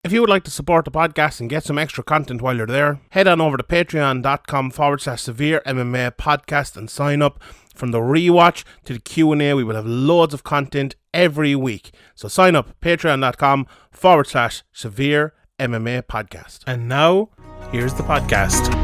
If you would like to support the podcast and get some extra content while you're there, head on over to patreon.com/SevereMMA podcast and sign up. From the rewatch to the Q&A, we will have loads of content every week. So sign up, patreon.com/SevereMMA podcast. And now, here's the podcast.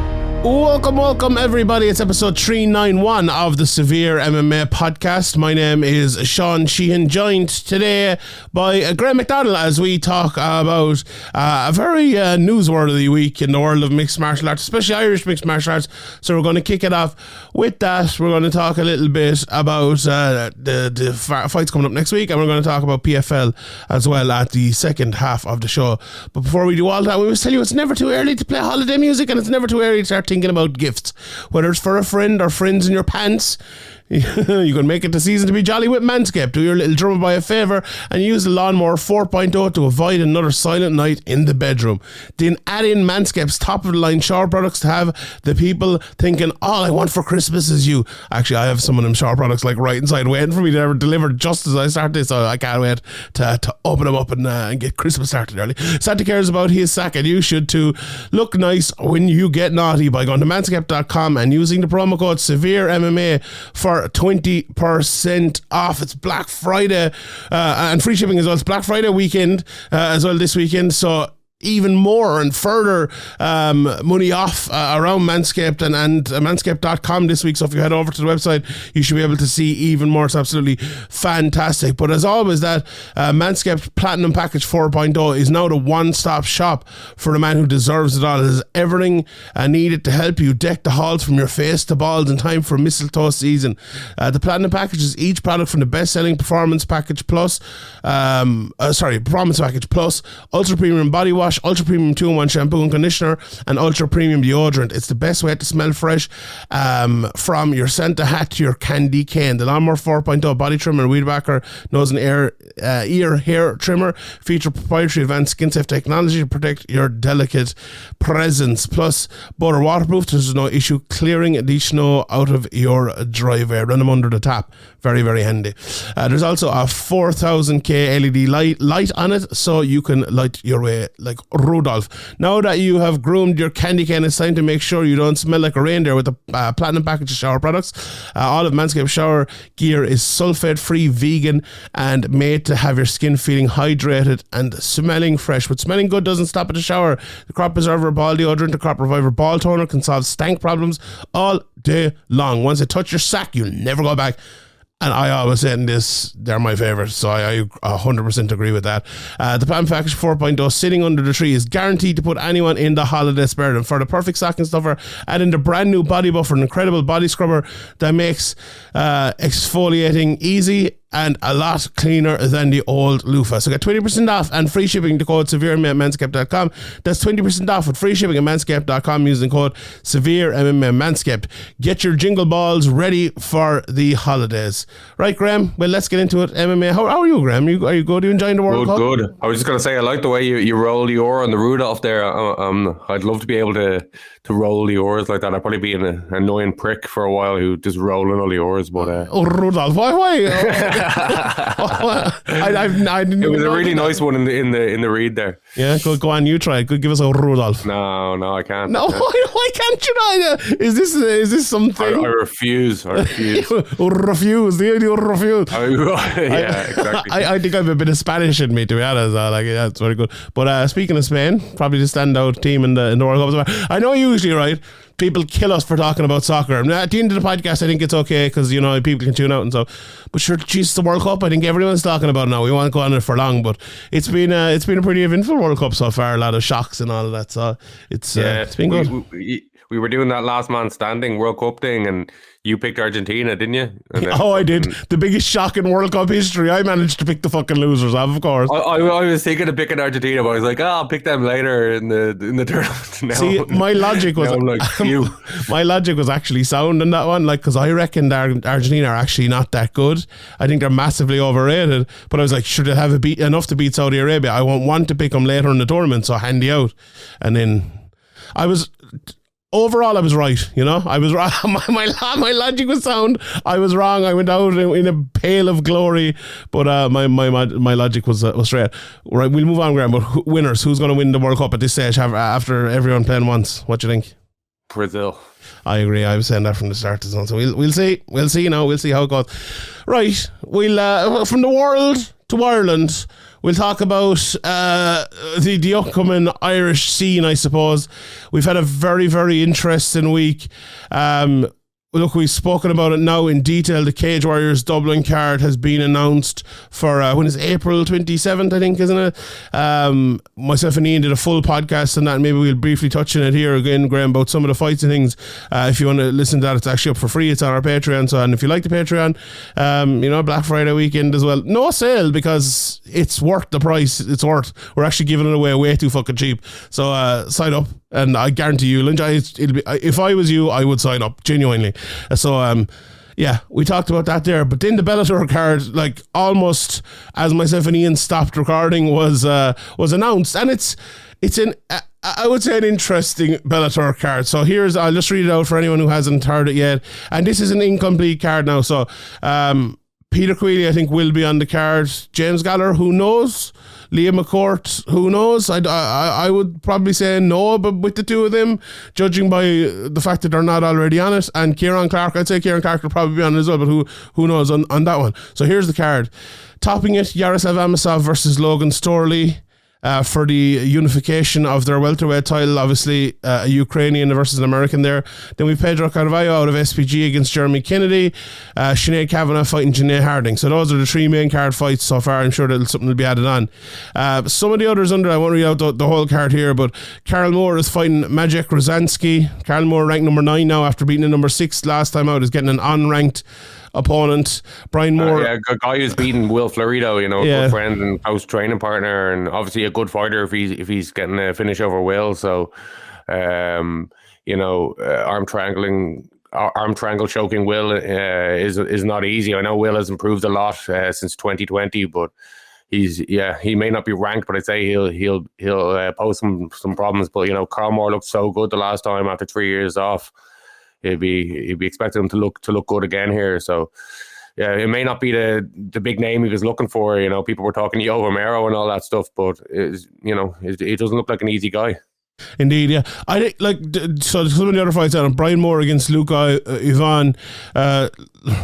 Welcome everybody. It's episode 391 of the Severe MMA podcast. My name is Sean Sheehan, joined today by Graeme McDonald as we talk about a very newsworthy week in the world of mixed martial arts, especially Irish mixed martial arts. So we're going to kick it off with that. We're going to talk a little bit about the fights coming up next week, and we're going to talk about PFL as well at the second half of the show. But before we do all that, we must tell you it's never too early to play holiday music, and it's never too early to start thinking about gifts, whether it's for a friend or friends in your pants. You can make it the season to be jolly with Manscaped. Do your little drummer boy a favour and use the Lawnmower 4.0 to avoid another silent night in the bedroom. Then add in Manscaped's top-of-the-line shower products to have the people thinking, all I want for Christmas is you. Actually, I have some of them shower products like right inside waiting for me to ever deliver just as I start this, so I can't wait to open them up and get Christmas started early. Santa cares about his sack, and you should too. Look nice when you get naughty by going to manscaped.com and using the promo code SevereMMA for 20% off. It's Black Friday and free shipping as well. It's Black Friday weekend as well this weekend, so even more and further money off around Manscaped and manscaped.com this week. So if you head over to the website, you should be able to see even more. It's absolutely fantastic. But as always, that Manscaped Platinum Package 4.0 is now the one-stop shop for the man who deserves it all. It has everything needed to help you deck the halls from your face to balls in time for mistletoe season. The Platinum Package is each product from the best-selling Performance Package Plus, Performance Package Plus, Ultra Premium Body Wash, Ultra Premium 2-in-1 shampoo and conditioner, and Ultra Premium deodorant. It's the best way to smell fresh, from your Santa hat to your candy cane. The Lawnmower 4.0 body trimmer and weed whacker, nose and ear hair trimmer feature proprietary advanced skin safe technology to protect your delicate presence. Plus, both are waterproof. There's no issue clearing the snow out of your driveway. Run them under the tap. Very, very handy. There's also a 4000K LED light on it, so you can light your way like Rudolph. Now that you have groomed your candy cane, it's time to make sure you don't smell like a reindeer with the Platinum Package of shower products. All of Manscaped shower gear is sulfate-free, vegan, and made to have your skin feeling hydrated and smelling fresh. But smelling good doesn't stop at the shower. The Crop Preserver Ball Deodorant, the Crop Reviver Ball Toner can solve stank problems all day long. Once they touch your sack, you'll never go back. And I always say in this, they're my favourites, so I 100% agree with that. The Platinum Package 4.0 sitting under the tree is guaranteed to put anyone in the holiday spirit. And for the perfect stocking stuffer, add in the brand new Body Buffer, an incredible body scrubber that makes exfoliating easy and a lot cleaner than the old loofah. So get 20% off and free shipping. The code SevereMMA at manscaped.com. That's 20% off with free shipping at manscaped.com using code SevereMMA Manscaped. Get your jingle balls ready for the holidays. Right, Graeme? Well, let's get into it. MMA. How are you, Graeme? Are you good? Are you enjoying the World Cup? Good. I was just going to say, I like the way you roll the oar on the Rudolph there. I'd love to be able to roll the oars like that. I'd probably be an annoying prick for a while who just rolling all the oars. But Rudolph, why? I didn't. It was a really nice one in the read there. Yeah, go on, you try it. Go give us a Rudolph. No, I can't. No, why can't you not? Is this something? I refuse. Refuse. Yeah, exactly. I think I have a bit of Spanish in me, to be honest. That's very good. But speaking of Spain, probably the standout team in the World Cup. I know usually, right, people kill us for talking about soccer. And at the end of the podcast, I think it's okay because, you know, people can tune out and so. But sure, geez, the World Cup, I think everyone's talking about it now. We won't go on it for long, but it's been a pretty eventful World Cup so far. A lot of shocks and all of that. So it's been good. We were doing that last man standing World Cup thing, and you picked Argentina, didn't you? I did. The biggest shock in World Cup history. I managed to pick the fucking losers, of course. I was thinking of picking Argentina, but I was like, I'll pick them later in the tournament. Now, see, my logic was my logic was actually sound in that one, like, because I reckon Argentina are actually not that good. I think they're massively overrated. But I was like, should they have enough to beat Saudi Arabia? I won't want to pick them later in the tournament, so handy out. And then overall, I was right. I was wrong. My logic was sound. I was wrong. I went out in a pail of glory, but my logic was straight. Right, we'll move on, Graeme. But winners, who's going to win the World Cup at this stage? After everyone playing once, what do you think? Brazil. I agree. I was saying that from the start as well. So we'll see. We'll see now. We'll see how it goes. Right. We'll from the world to Ireland. We'll talk about the upcoming Irish scene, I suppose. We've had a very, very interesting week. Look, we've spoken about it now in detail. The Cage Warriors Dublin card has been announced for, when is it? April 27th, I think, isn't it? Myself and Ian did a full podcast on that, and maybe we'll briefly touch on it here again, Graeme, about some of the fights and things. If you want to listen to that, it's actually up for free. It's on our Patreon. So, and if you like the Patreon, Black Friday weekend as well. No sale, because it's worth the price. It's worth. We're actually giving it away way too fucking cheap. So sign up. And I guarantee you'll enjoy it. If I was you, I would sign up, genuinely. So, we talked about that there. But then the Bellator card, like almost as myself and Ian stopped recording, was announced. And I would say an interesting Bellator card. So I'll just read it out for anyone who hasn't heard it yet. And this is an incomplete card now. So Peter Queally, I think, will be on the card. James Gallagher, who knows? Liam McCourt, who knows? I would probably say no, but with the two of them, judging by the fact that they're not already on it, and Kieran Clark, I'd say Kieran Clark will probably be on it as well, but who knows on that one. So here's the card. Topping it, Yaroslav Amosov versus Logan Storley. For the unification of their welterweight title, obviously a Ukrainian versus an American there. Then we've Pedro Carvalho out of SPG against Jeremy Kennedy. Sinead Kavanagh fighting Janae Harding. So those are the three main card fights so far. I'm sure that something will be added on. Some of the others under, I won't read out the whole card here, but Karl Moore is fighting Maciej Rozansky. Karl Moore ranked number 9 now after beating the number 6 last time out, is getting an unranked opponent. Brian Moore, a guy who's beaten Will Florido, a good friend and close training partner, and obviously a good fighter if he's getting a finish over Will. So, arm triangle choking Will is not easy. I know Will has improved a lot since 2020, but he may not be ranked, but I'd say he'll pose some problems. But Karl Moore looked so good the last time after 3 years off. He'd be expecting him to look good again here. So yeah, it may not be the big name he was looking for. People were talking Yo Romero and all that stuff, but it doesn't look like an easy guy. Indeed, yeah. I think, so some of the other fights out, Brian Moore against Luca Ivan.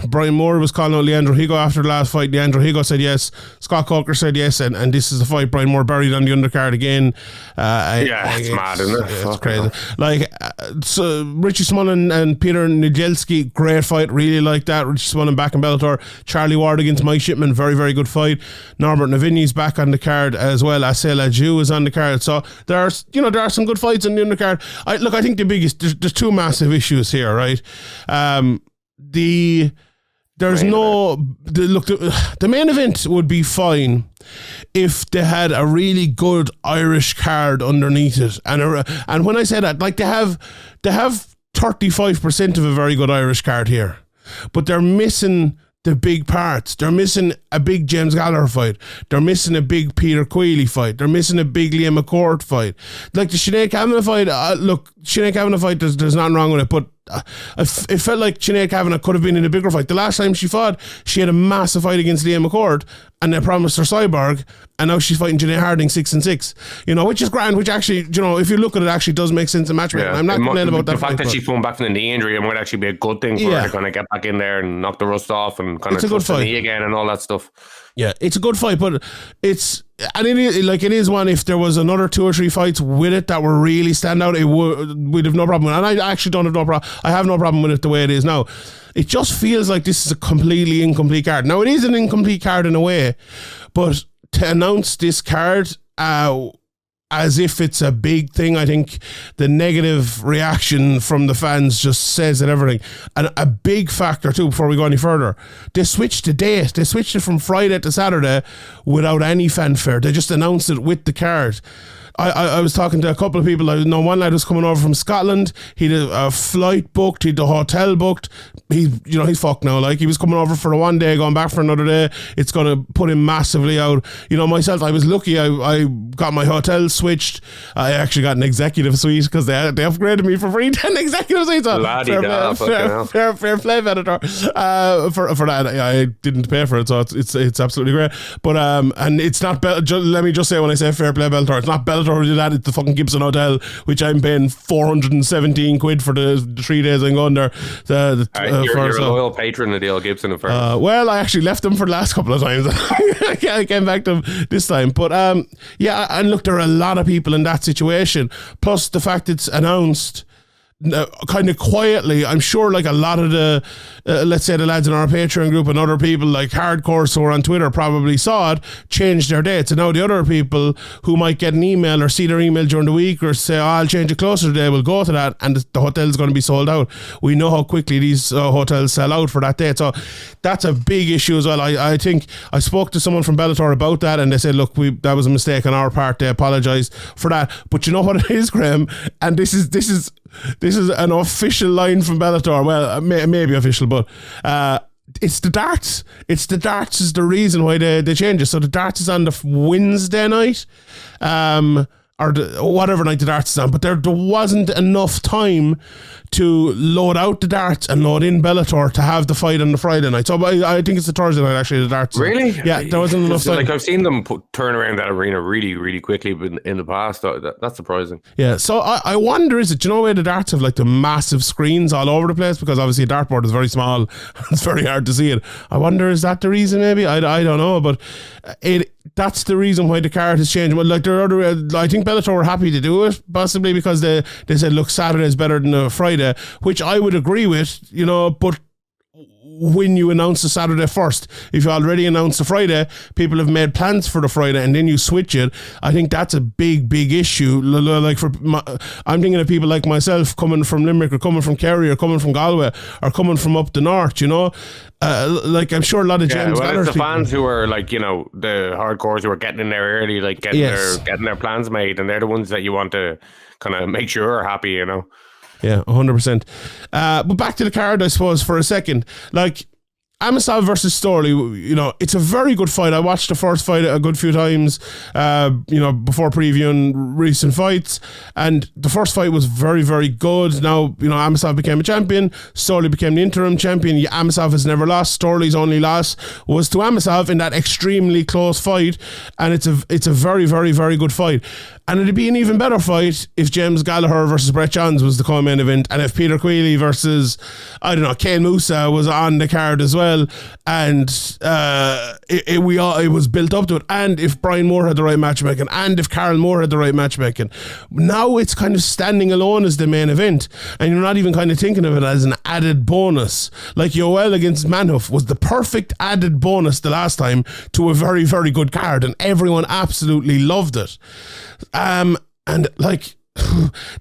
Brian Moore was calling out Leandro Higo after the last fight. Leandro Higo said yes. Scott Coker said yes, and this is the fight. Brian Moore buried on the undercard again. It's mad, isn't it? It's crazy. So Richie Smullen and Peter Niedzielski, great fight. Really like that. Richie Smullen back in Bellator. Charlie Ward against Mike Shipman, very, very good fight. Norbert Navini's back on the card as well. Asela Ju is on the card. So there are some good fights on the undercard. I think the biggest, there's two massive issues here, right? The main event would be fine if they had a really good Irish card underneath it, and when I say that, they have 35% of a very good Irish card here, but they're missing the big parts. They're missing a big James Gallagher fight. They're missing a big Peter Queally fight. They're missing a big Liam McCourt fight. Like the Sinead Kavanagh fight, Sinead Kavanagh fight, there's nothing wrong with it, but it felt like Sinead Kavanagh could have been in a bigger fight. The last time she fought, she had a massive fight against Liam McCourt, and they promised her Cyborg, and now she's fighting Janae Harding 6-6. Which is grand, which actually, if you look at it, actually does make sense in matchmaking. I'm not complaining about that. The fact that she's coming back from the knee injury, it might actually be a good thing for her to kind of get back in there and knock the rust off and kind of trust the knee again and all that stuff. Yeah, it's a good fight, but it is one. If there was another 2 or 3 fights with it that were really stand out, we'd have no problem with it. And I actually don't have no problem. I have no problem with it the way it is now. It just feels like this is a completely incomplete card. Now, it is an incomplete card in a way, but to announce this card as if it's a big thing, I think the negative reaction from the fans just says it everything. And a big factor too, before we go any further, they switched the date. They switched it from Friday to Saturday without any fanfare. They just announced it with the card. I was talking to a couple of people. I know one lad was coming over from Scotland. He had a flight booked. He had the hotel booked. He's fucked now. Like, he was coming over for 1 day, going back for another day. It's going to put him massively out. Myself, I was lucky. I got my hotel switched. I actually got an executive suite because they upgraded me for free to an executive suite. So fair play, Bellator. For that, I didn't pay for it, so it's absolutely great. But and it's not let me just say, when I say fair play, Bellator, it's not Bellator who did that. It's the fucking Gibson Hotel, which I'm paying 417 quid for the 3 days I'm going there. You're a loyal patron of the old Gibson affair. Well, I actually left them for the last couple of times. I came back to them this time. But yeah, and look, there are a lot of people in that situation. Plus the fact it's announced kind of quietly. I'm sure like a lot of the let's say the lads in our Patreon group and other people like hardcore who are on Twitter probably saw it, changed their dates, and now the other people who might get an email or see their email during the week or say, I'll change it closer today, will go to that, and the hotel's going to be sold out. We know how quickly these hotels sell out for that date, so that's a big issue as well. I think I spoke to someone from Bellator about that, and they said, look, that was a mistake on our part. They apologised for that. But you know what it is, Graeme, and this is an official line from Bellator. Well, maybe official, but it's the darts. It's the darts is the reason why they change it. So the darts is on the Wednesday night, or whatever night the darts is on. But there wasn't enough time to load out the darts and load in Bellator to have the fight on the Friday night. So I think it's the Thursday night, actually, the darts. Really? Yeah, there wasn't enough time. Like, I've seen them turn around that arena really, really quickly in the past. That's surprising. Yeah, so I wonder, is it, do you know where the darts have like the massive screens all over the place? Because obviously a dartboard is very small. It's very hard to see it. I wonder, is that the reason maybe? I don't know, but that's the reason why the card has changed. But like, there are other, I think Bellator were happy to do it, possibly because they said, look, Saturday is better than a Friday, which I would agree with, but when you announce the Saturday first, if you already announced the Friday, people have made plans for the Friday, and then you switch it. I think that's a big issue. Like I'm thinking of people like myself coming from Limerick, or coming from Kerry, or coming from Galway, or coming from up the north. Like, I'm sure a lot of James. Well, it's the fans who are like, the hardcores who are getting in there early, like getting their plans made, and they're the ones that you want to kind of make sure are happy. Yeah, 100%. But back to the card, I suppose, for a second. Like, Amosov versus Storley, it's a very good fight. I watched the first fight a good few times, before previewing recent fights, and the first fight was very, very good. Now, Amosov became a champion, Storley became the interim champion. Amosov has never lost. Storley's only loss was to Amosov in that extremely close fight, and it's a very, very, very good fight. And it'd be an even better fight if James Gallagher versus Brett Johns was the co-main event, and if Peter Queally versus, Kane Musa was on the card as well. And it was built up to it. And if Brian Moore had the right matchmaking, and if Carl Moore had the right matchmaking, now it's kind of standing alone as the main event, and you're not even kind of thinking of it as an added bonus. Like Yoel against Manhoef was the perfect added bonus the last time to a very, very good card, and everyone absolutely loved it. And like,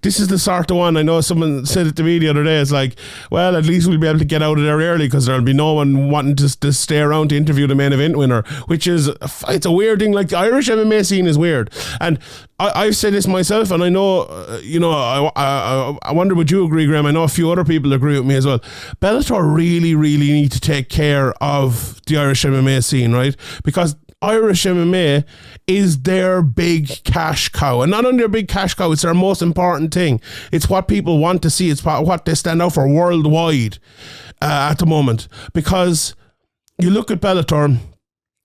this is the sort of one, I know someone said it to me the other day, it's like, well, at least we'll be able to get out of there early because there'll be no one wanting to stay around to interview the main event winner, which is, it's a weird thing. Like, the Irish MMA scene is weird, and I've said this myself, and I know, I wonder, would you agree, Graeme? I know a few other people agree with me as well. Bellator really, really need to take care of the Irish MMA scene, right? Because Irish MMA is their big cash cow, and not only their big cash cow, it's their most important thing. It's what people want to see. It's what they stand out for worldwide at the moment. Because you look at Bellator,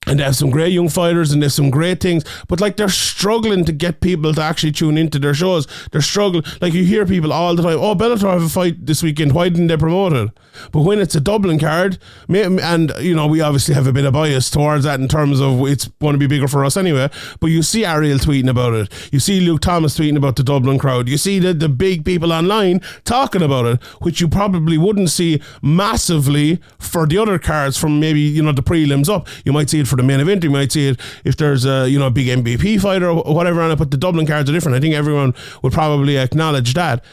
and they have some great young fighters, and there's some great things, but like, they're struggling to get people to actually tune into their shows. They're struggling. Like, you hear people all the time, Bellator have a fight this weekend, why didn't they promote it? But when it's a Dublin card, and we obviously have a bit of bias towards that in terms of it's going to be bigger for us anyway, but you see Ariel tweeting about it, you see Luke Thomas tweeting about the Dublin crowd, you see the big people online talking about it, which you probably wouldn't see massively for the other cards from maybe the prelims up. You might see it for the main event, you might see it if there's a big MVP fighter or whatever on it, but the Dublin cards are different. I think everyone would probably acknowledge that.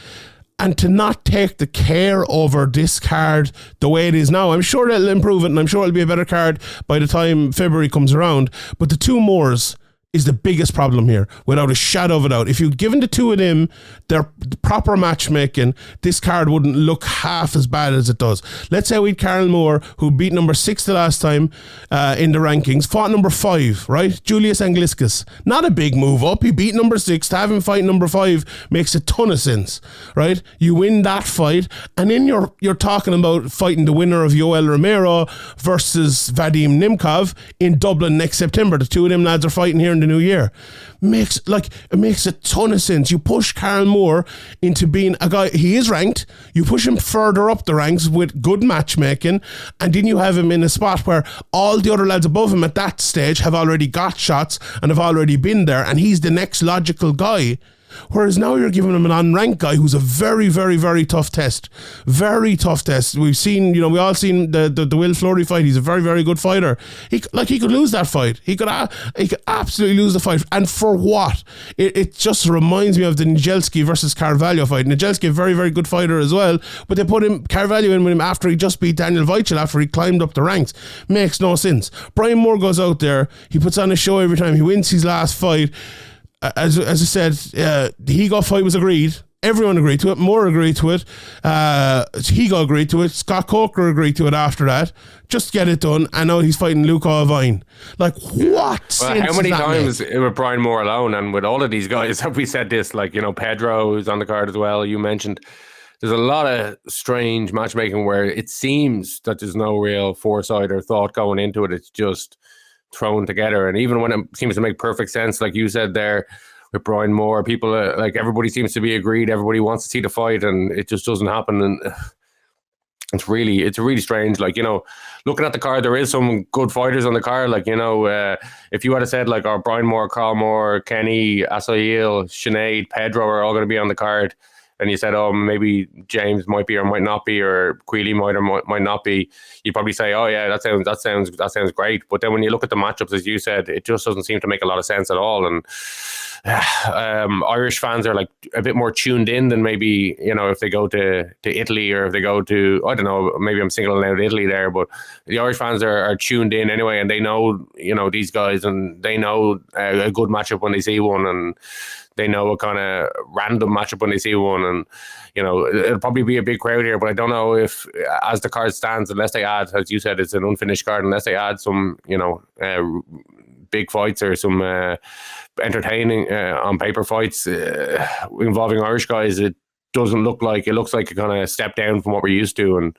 And to not take the care over this card the way it is now, I'm sure it'll improve it, and I'm sure it'll be a better card by the time February comes around. But the two Moors is the biggest problem here, without a shadow of a doubt. If you'd given the two of them their proper matchmaking, this card wouldn't look half as bad as it does. Let's say we'd Carl Moore, who beat number 6 the last time in the rankings, fought number 5, right? Julius Angliscus. Not a big move up. He beat number 6. To have him fight number 5 makes a ton of sense, right? You win that fight, and then you're talking about fighting the winner of Yoel Romero versus Vadim Nimkov in Dublin next September. The two of them lads are fighting here in the new year. It makes a ton of sense. You push Carl Moore into being a guy, he is ranked, you push him further up the ranks with good matchmaking, and then you have him in a spot where all the other lads above him at that stage have already got shots and have already been there, and he's the next logical guy. Whereas now you're giving him an unranked guy who's a very, very, very tough test. Very tough test. We've seen, we all seen the Will Fleury fight. He's a very, very good fighter. He could lose that fight. He could absolutely lose the fight. And for what? It just reminds me of the Nijelski versus Carvalho fight. Nijelski, a very, very good fighter as well, but they put Carvalho in with him after he just beat Daniel Weichel, after he climbed up the ranks. Makes no sense. Brian Moore goes out there. He puts on a show every time. He wins his last fight. As I said, the Higo fight was agreed. Everyone agreed to it. Moore agreed to it. Higo agreed to it. Scott Coker agreed to it after that. Just get it done. And now he's fighting Luca Avine. Like, what? Well, how many times with Brian Moore alone, and with all of these guys, have we said this? Like, Pedro is on the card as well. You mentioned there's a lot of strange matchmaking where it seems that there's no real foresight or thought going into it. It's just thrown together, and even when it seems to make perfect sense, like you said there with Brian Moore, people like everybody seems to be agreed, everybody wants to see the fight, and it just doesn't happen. And it's really strange. Like, looking at the card, there is some good fighters on the card. Like, if you had said like, Brian Moore, Carl Moore, Kenny, Asail, Sinead, Pedro are all going to be on the card, and you said, maybe James might be or might not be, or Queally might or might not be, you'd probably say, oh yeah, that sounds great. But then when you look at the matchups, as you said, it just doesn't seem to make a lot of sense at all. And Irish fans are like a bit more tuned in than maybe, if they go to Italy, or if they go to, I don't know, maybe I'm singling out Italy there, but the Irish fans are tuned in anyway, and they know, these guys, and they know a good matchup when they see one, and they know a kind of random matchup when they see one. And, it'll probably be a big crowd here, but I don't know if, as the card stands, unless they add, as you said, it's an unfinished card, unless they add some, big fights or some entertaining on paper fights involving Irish guys, it looks like a kind of step down from what we're used to. And,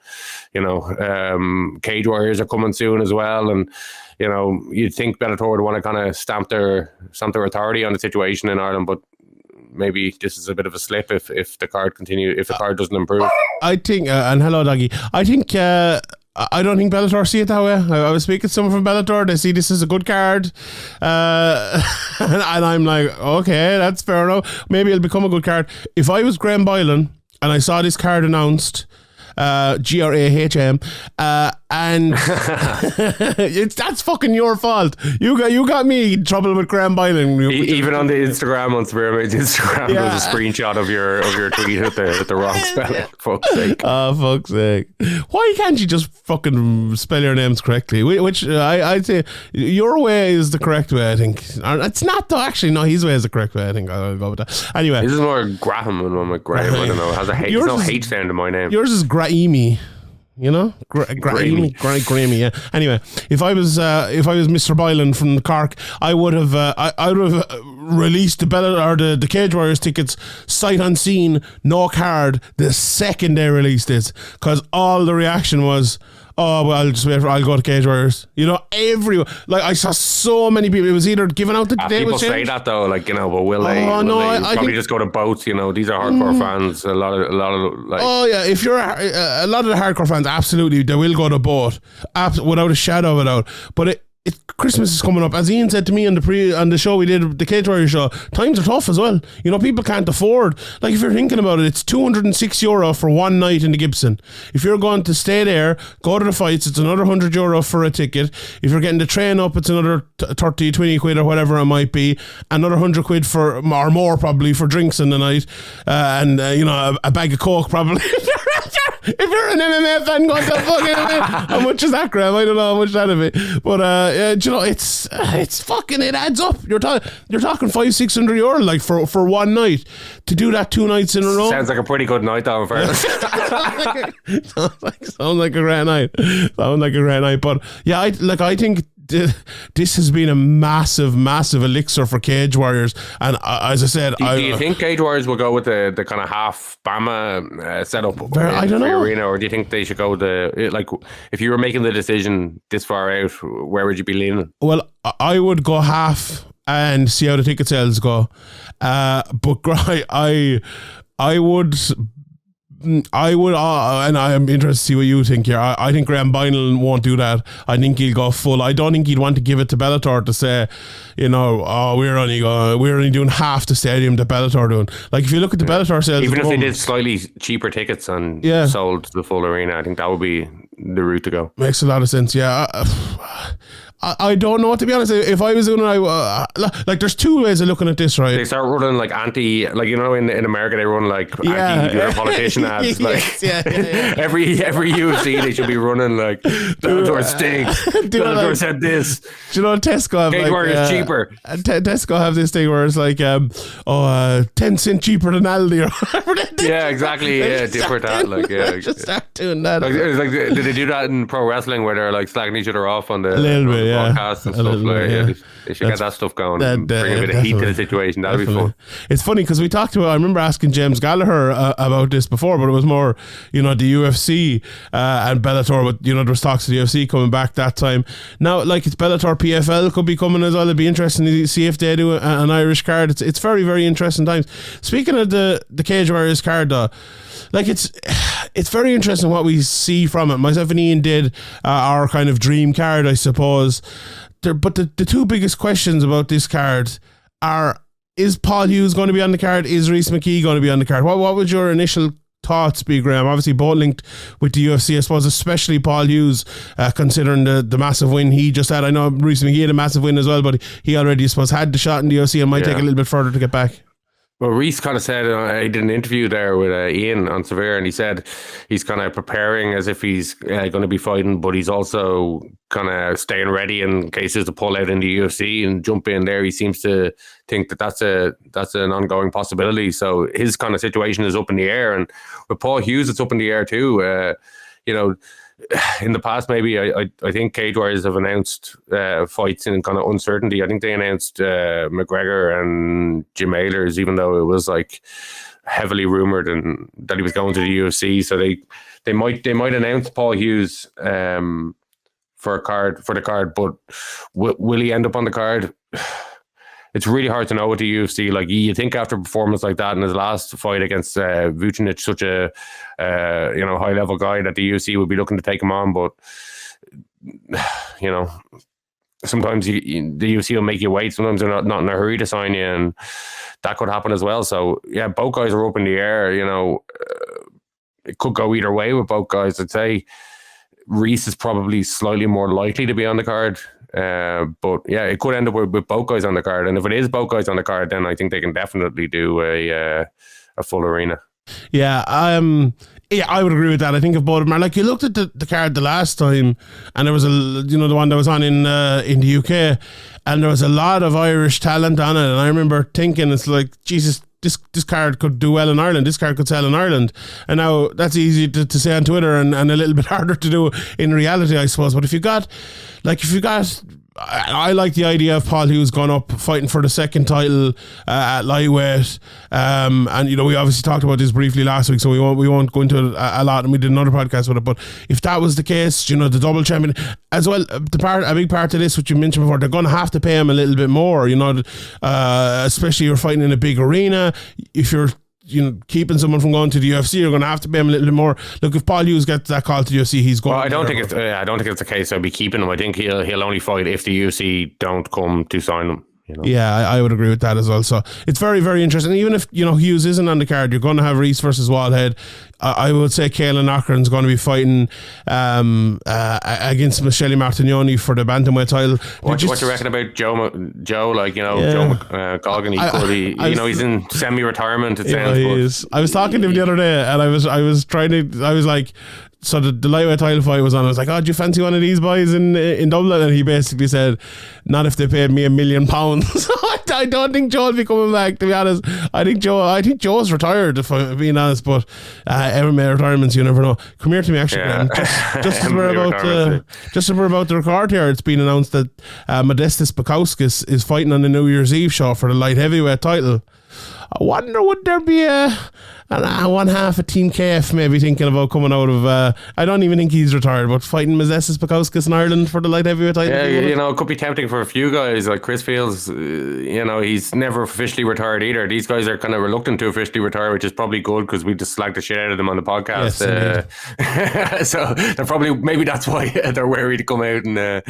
Cage Warriors are coming soon as well. And, you'd think Bellator would want to kind of stamp their authority on the situation in Ireland, but maybe this is a bit of a slip if the card doesn't improve. I think, and hello, Doggy. I think, I don't think Bellator see it that way. I was speaking to someone from Bellator. They see this as a good card. And I'm like, okay, that's fair enough. Maybe it'll become a good card. If I was Graeme Boylan and I saw this card announced, Grahm, and that's fucking your fault. You got me in trouble with Graeme Boylan. Even on the Instagram, on SevereMMA's Instagram, there's a screenshot of your tweet with the wrong spelling. Fuck's sake. Oh, fuck's sake. Why can't you just fucking spell your names correctly? Which I'd say your way is the correct way, I think. It's not though, actually. No, his way is the correct way, I think. I'll go with that. Anyway. This is more Graham than one with Graeme. I don't know. It has a H. There's no H sound in my name. Yours is Graeme. Graeme, yeah. Anyway, if I was Mr. Boylan from Cork, I would have released the Bellator or the Cage Warriors tickets sight unseen, no card, the second they released it, because all the reaction was, oh, well, I'll go to Cage Warriors. Everyone, like, I saw so many people. It was either given out the day. People say that though, like, but will they? I probably just go to both. These are hardcore fans. A lot of like. Oh yeah, if you're a lot of the hardcore fans, absolutely, they will go to both, without a shadow of a doubt. But Christmas is coming up. As Ian said to me on the show we did, the Cage Warrior show, times are tough as well. People can't afford. Like, if you're thinking about it, it's €206 for one night in the Gibson. If you're going to stay there, go to the fights, it's another €100 for a ticket. If you're getting the train up, it's another 30, 20 quid or whatever it might be. Another 100 quid or more probably for drinks in the night. And a bag of Coke probably. If you're an MMA fan going to fucking how much is that, Graeme? I don't know how much that'd be. But you know, it's fucking, it adds up. You're talking €500-600 like for one night. To do that 2 nights in a row. Sounds like a pretty good night though, in fairness. Sounds like a great night. But yeah, I think this has been a massive elixir for Cage Warriors, and as I said, do you think Cage Warriors will go with the kind of half BAMA setup I don't know, arena, or do you think they should go like, if you were making the decision this far out, where would you be leaning? Well, I would go half and see how the ticket sales go, but I would, and I'm interested to see what you think here. I think Graeme Bynel won't do that. I think he'll go full. I don't think he'd want to give it to Bellator to say, you know, we're only doing half the stadium that Bellator doing. Like, if you look at the Bellator sales, even if they did slightly cheaper tickets and sold the full arena, I think that would be the route to go. Makes a lot of sense. Yeah. I don't know, to be honest. If I was doing it, like, there's 2 ways of looking at this, right? They start running like like, you know, in America they run like anti-politician ads. Like, every UFC they should be running like, Bellator stinks. Bellator said this. Do you know Tesco have Cage Warriors cheaper? Tesco have this thing where it's like 10 cent cheaper than Aldi or whatever. Yeah, exactly. Yeah, different that. Like, yeah, just start doing that. Like, did they do that in pro wrestling where they're like slagging each other off on the podcast and stuff? Like, they should get that stuff going and bring a bit of heat to the situation. That'd be fun. It's funny because we talked about, I remember asking James Gallagher about this before, but it was more, you know, the UFC and Bellator, but, you know, there was talks of the UFC coming back that time. Now, like, it's Bellator PFL could be coming as well. It'd be interesting to see if they do an Irish card. It's very, very interesting times. Speaking of the Cage Warriors card, though, like, it's very interesting what we see from it. Myself and Ian did our kind of dream card, I suppose. But the 2 biggest questions about this card are, is Paul Hughes going to be on the card? Is Rhys McKee going to be on the card? What would your initial thoughts be, Graeme? Obviously both linked with the UFC, I suppose, especially Paul Hughes, considering the massive win he just had. I know Rhys McKee had a massive win as well, but he already, I suppose, had the shot in the UFC and might take a little bit further to get back. Well, Rhys kind of said, he did an interview there with Ian on Severe, and he said he's kind of preparing as if he's going to be fighting, but he's also kind of staying ready in case there's a pull out in the UFC and jump in there. He seems to think that's an ongoing possibility. So his kind of situation is up in the air, and with Paul Hughes, it's up in the air too. You know, in the past, maybe I think Cage Warriors have announced fights in kind of uncertainty. I think they announced McGregor and Jim Ehlers, even though it was like heavily rumored and that he was going to the UFC. So they might announce Paul Hughes for the card, but will he end up on the card? It's really hard to know with the UFC. Like, you think after a performance like that in his last fight against Vucinic, such a high level guy, that the UFC would be looking to take him on. But, you know, sometimes the UFC will make you wait. Sometimes they're not in a hurry to sign you, and that could happen as well. So yeah, both guys are up in the air. You know, it could go either way with both guys. I'd say Rhys is probably slightly more likely to be on the card. But yeah, it could end up with both guys on the card, and if it is both guys on the card, then I think they can definitely do a full arena. Yeah, I would agree with that. I think if both of them are, like, you looked at the card the last time, and there was the one that was on in the UK, and there was a lot of Irish talent on it, and I remember thinking, it's like, Jesus, this card could do well in Ireland. This card could sell in Ireland. And now that's easy to say on Twitter and a little bit harder to do in reality, I suppose. But if you got, I like the idea of Paul Hughes going up fighting for the second title at lightweight, and you know, we obviously talked about this briefly last week, so we won't go into it a lot, and we did another podcast with it. But if that was the case, you know, the double champion as well, a big part of this, which you mentioned before, they're going to have to pay him a little bit more, you know, especially you're fighting in a big arena. If you're keeping someone from going to the UFC, you're going to have to pay him a little bit more. Look, if Paul Hughes gets that call to the UFC, he's going. Well, I don't think it's the case. I'd be keeping him. I think he'll only fight if the UFC don't come to sign him. Yeah, I would agree with that as well. So it's very, very interesting. Even if, Hughes isn't on the card, you're going to have Reese versus Wildhead. I would say Kayla Harrison's going to be fighting against Michele Martignoni for the bantamweight title. What do you reckon about Joe? Joe McGolgan, he's in semi-retirement. It sounds. He is. I was talking to him the other day, and I was like. So the lightweight title fight was on. I was like, "Oh, do you fancy one of these boys in Dublin?" And he basically said, "Not if they paid me £1 million." I don't think Joe will be coming back. To be honest, I think Joe's retired. If I'm being honest, but MMA retirements, you never know. Come here to me, actually. Yeah. Just as we're about to record here, it's been announced that Modestas Bukauskas is fighting on the New Year's Eve show for the light heavyweight title. I wonder, would there be one half of Team KF maybe thinking about coming out of I don't even think he's retired, but fighting Modestas Bukauskas in Ireland for the light heavyweight title? Yeah, it could be tempting for a few guys. Like Chris Fields, he's never officially retired either. These guys are kind of reluctant to officially retire, which is probably good because we just slagged the shit out of them on the podcast. Yes, so they're probably, maybe that's why they're wary to come out and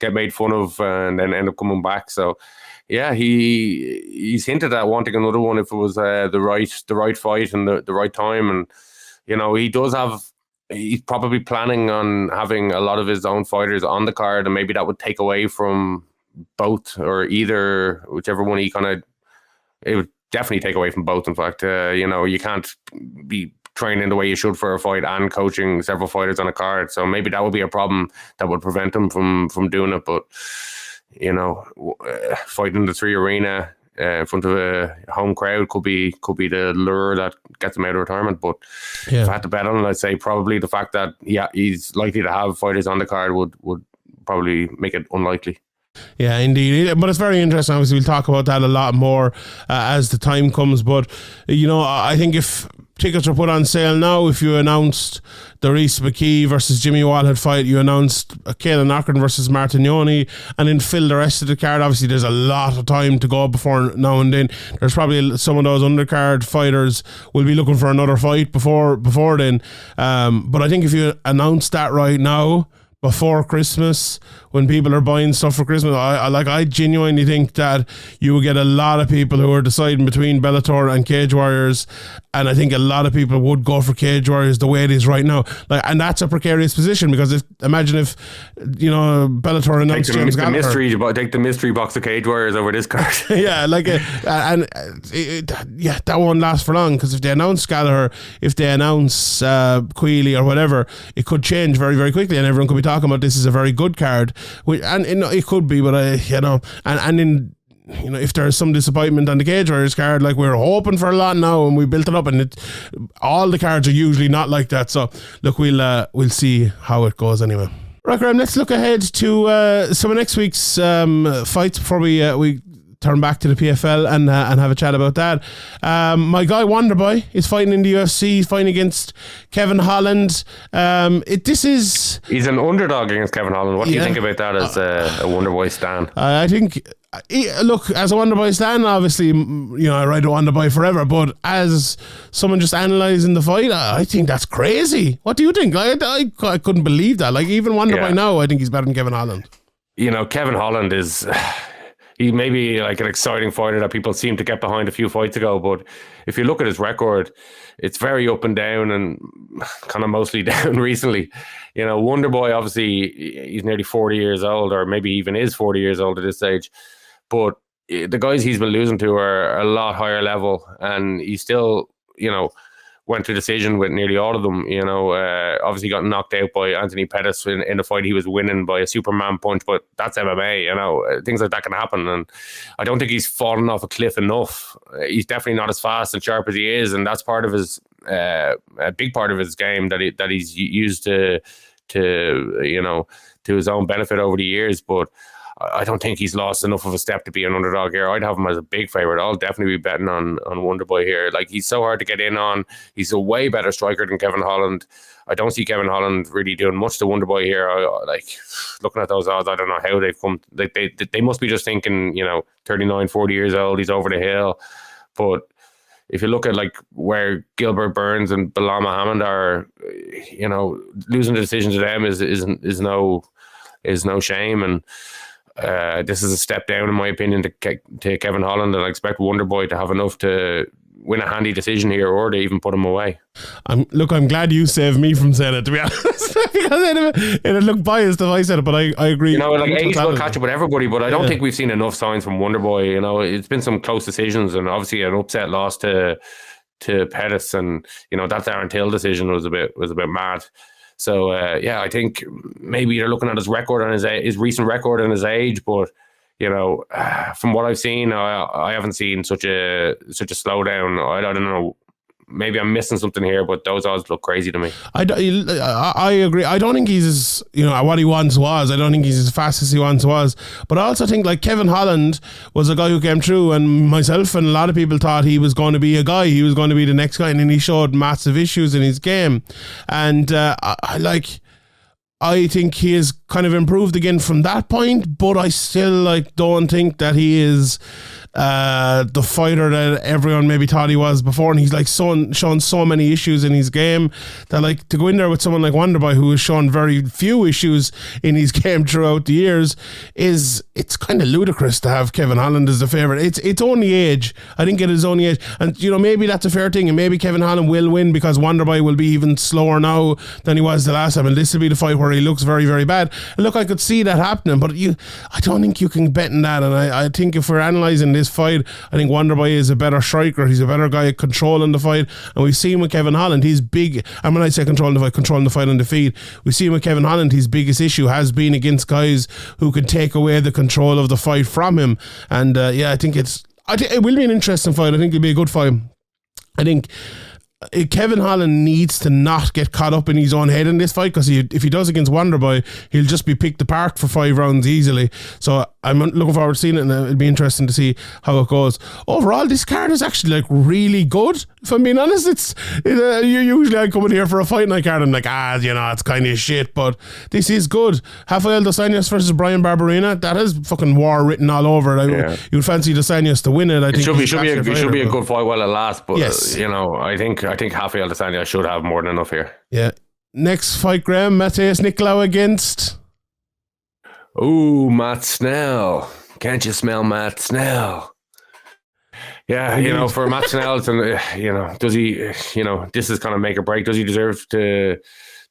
get made fun of and then end up coming back. So yeah, he's hinted at wanting another one if it was the right fight and the right time. And he's probably planning on having a lot of his own fighters on the card, and maybe that would take away from both or either, whichever one it would definitely take away from both. In fact, you can't be training the way you should for a fight and coaching several fighters on a card. So maybe that would be a problem that would prevent him from doing it. But fighting in the 3 Arena in front of a home crowd could be the lure that gets him out of retirement. But if I had to bet on it, I'd say probably the fact that he's likely to have fighters on the card would probably make it unlikely. Yeah, indeed. But it's very interesting. Obviously, we'll talk about that a lot more as the time comes. But, I think if tickets are put on sale now, if you announced the Reese McKee versus Jimmy Wildhead fight, you announced Kayla Harrison versus Martignoni, and then fill the rest of the card. Obviously, there's a lot of time to go before now and then. There's probably some of those undercard fighters will be looking for another fight before then. But I think if you announce that right now, before Christmas, when people are buying stuff for Christmas, I genuinely think that you will get a lot of people who are deciding between Bellator and Cage Warriors, and I think a lot of people would go for Cage Warriors the way it is right now. And that's a precarious position, because imagine if Bellator announced James Gallagher. Take the mystery box of Cage Warriors over this card. Yeah, that won't last for long, because if they announce Gallagher, if they announce Queally or whatever, it could change very, very quickly, and everyone could be talking about this is a very good card, and it could be, but if there's some disappointment on the Cage Warriors card, like we're hoping for a lot now, and we built it up, and all the cards are usually not like that. So look, we'll see how it goes anyway. Right, Graeme, let's look ahead to some of next week's fights before we turn back to the PFL and have a chat about that. My guy Wonderboy is fighting in the UFC. He's fighting against Kevin Holland. He's an underdog against Kevin Holland. What do you think about that as a Wonderboy stan? I think, look, as a Wonderboy stan, obviously, I ride a Wonderboy forever, but as someone just analysing the fight, I think that's crazy. What do you think? I couldn't believe that. Like, even Wonderboy now, I think he's better than Kevin Holland. Kevin Holland is... He may be like an exciting fighter that people seem to get behind a few fights ago, but if you look at his record, it's very up and down, and kind of mostly down recently. Wonderboy, obviously, he's nearly 40 years old, or maybe even is 40 years old at this stage. But the guys he's been losing to are a lot higher level, and he still, went to decision with nearly all of them. Obviously got knocked out by Anthony Pettis in a fight he was winning by a Superman punch, but that's MMA. Things like that can happen, and I don't think he's fallen off a cliff enough. He's definitely not as fast and sharp as he is, and that's part of his a big part of his game that he's used to his own benefit over the years. But I don't think he's lost enough of a step to be an underdog here. I'd have him as a big favourite. I'll definitely be betting on Wonderboy here. Like, he's so hard to get in on. He's a way better striker than Kevin Holland. I don't see Kevin Holland really doing much to Wonderboy here. Looking at those odds, I don't know how they've come. They must be just thinking, 39, 40 years old, he's over the hill. But if you look at where Gilbert Burns and Bilal Muhammad are, losing the decision to them is no shame. And this is a step down, in my opinion, to Kevin Holland, and I expect Wonderboy to have enough to win a handy decision here, or to even put him away. I'm glad you saved me from saying it, to be honest, because it'd look biased if I said it, but I agree. Age will catch up with everybody, but I don't think we've seen enough signs from Wonderboy. It's been some close decisions, and obviously an upset loss to Pettis, and that Darren Till decision was a bit mad. So I think maybe they're looking at his record and his recent record and his age, but from what I've seen, I haven't seen such a slowdown. I don't know. Maybe I'm missing something here, but those odds look crazy to me. I agree. I don't think he's as, what he once was. I don't think he's as fast as he once was. But I also think, like, Kevin Holland was a guy who came through, and myself and a lot of people thought he was going to be a guy. He was going to be the next guy, and then he showed massive issues in his game. And I think he has kind of improved again from that point, but I still don't think that he is the fighter that everyone maybe thought he was before, and he's shown so many issues in his game that to go in there with someone like Wonderboy, who has shown very few issues in his game throughout the years, it's kind of ludicrous to have Kevin Holland as the favourite. It's only age. I think it is only age, and maybe that's a fair thing, and maybe Kevin Holland will win because Wonderboy will be even slower now than he was the last time, and this will be the fight where he looks very, very bad. And look, I could see that happening, but I don't think you can bet on that. And I think if we're analysing this fight, I think Wonderboy is a better striker. He's a better guy at controlling the fight, and we've seen with Kevin Holland, he's big. And when I say controlling the fight on the feet, we've seen with Kevin Holland, his biggest issue has been against guys who can take away the control of the fight from him. And I think it will be an interesting fight. I think it'll be a good fight. I think Kevin Holland needs to not get caught up in his own head in this fight, because if he does against Wonderboy, he'll just be picked apart for 5 rounds easily. So I'm looking forward to seeing it, and it'll be interesting to see how it goes. Overall, this card is actually really good. If I'm being honest, usually I come in here for a fight night card and it's kind of shit, but this is good. Rafael Dos Anjos versus Brian Barberena, that has fucking war written all over it. You'd fancy Dos Anjos to win it. I think it should be a good fight while it lasts, but yes. I think Rafael Dos Anjos should have more than enough here. Yeah. Next fight, Graeme, Matheus Nicolau against... Ooh, Matt Snell. Can't you smell Matt Snell? Yeah, for Matt Snell, does he, this is kind of make or break. Does he deserve to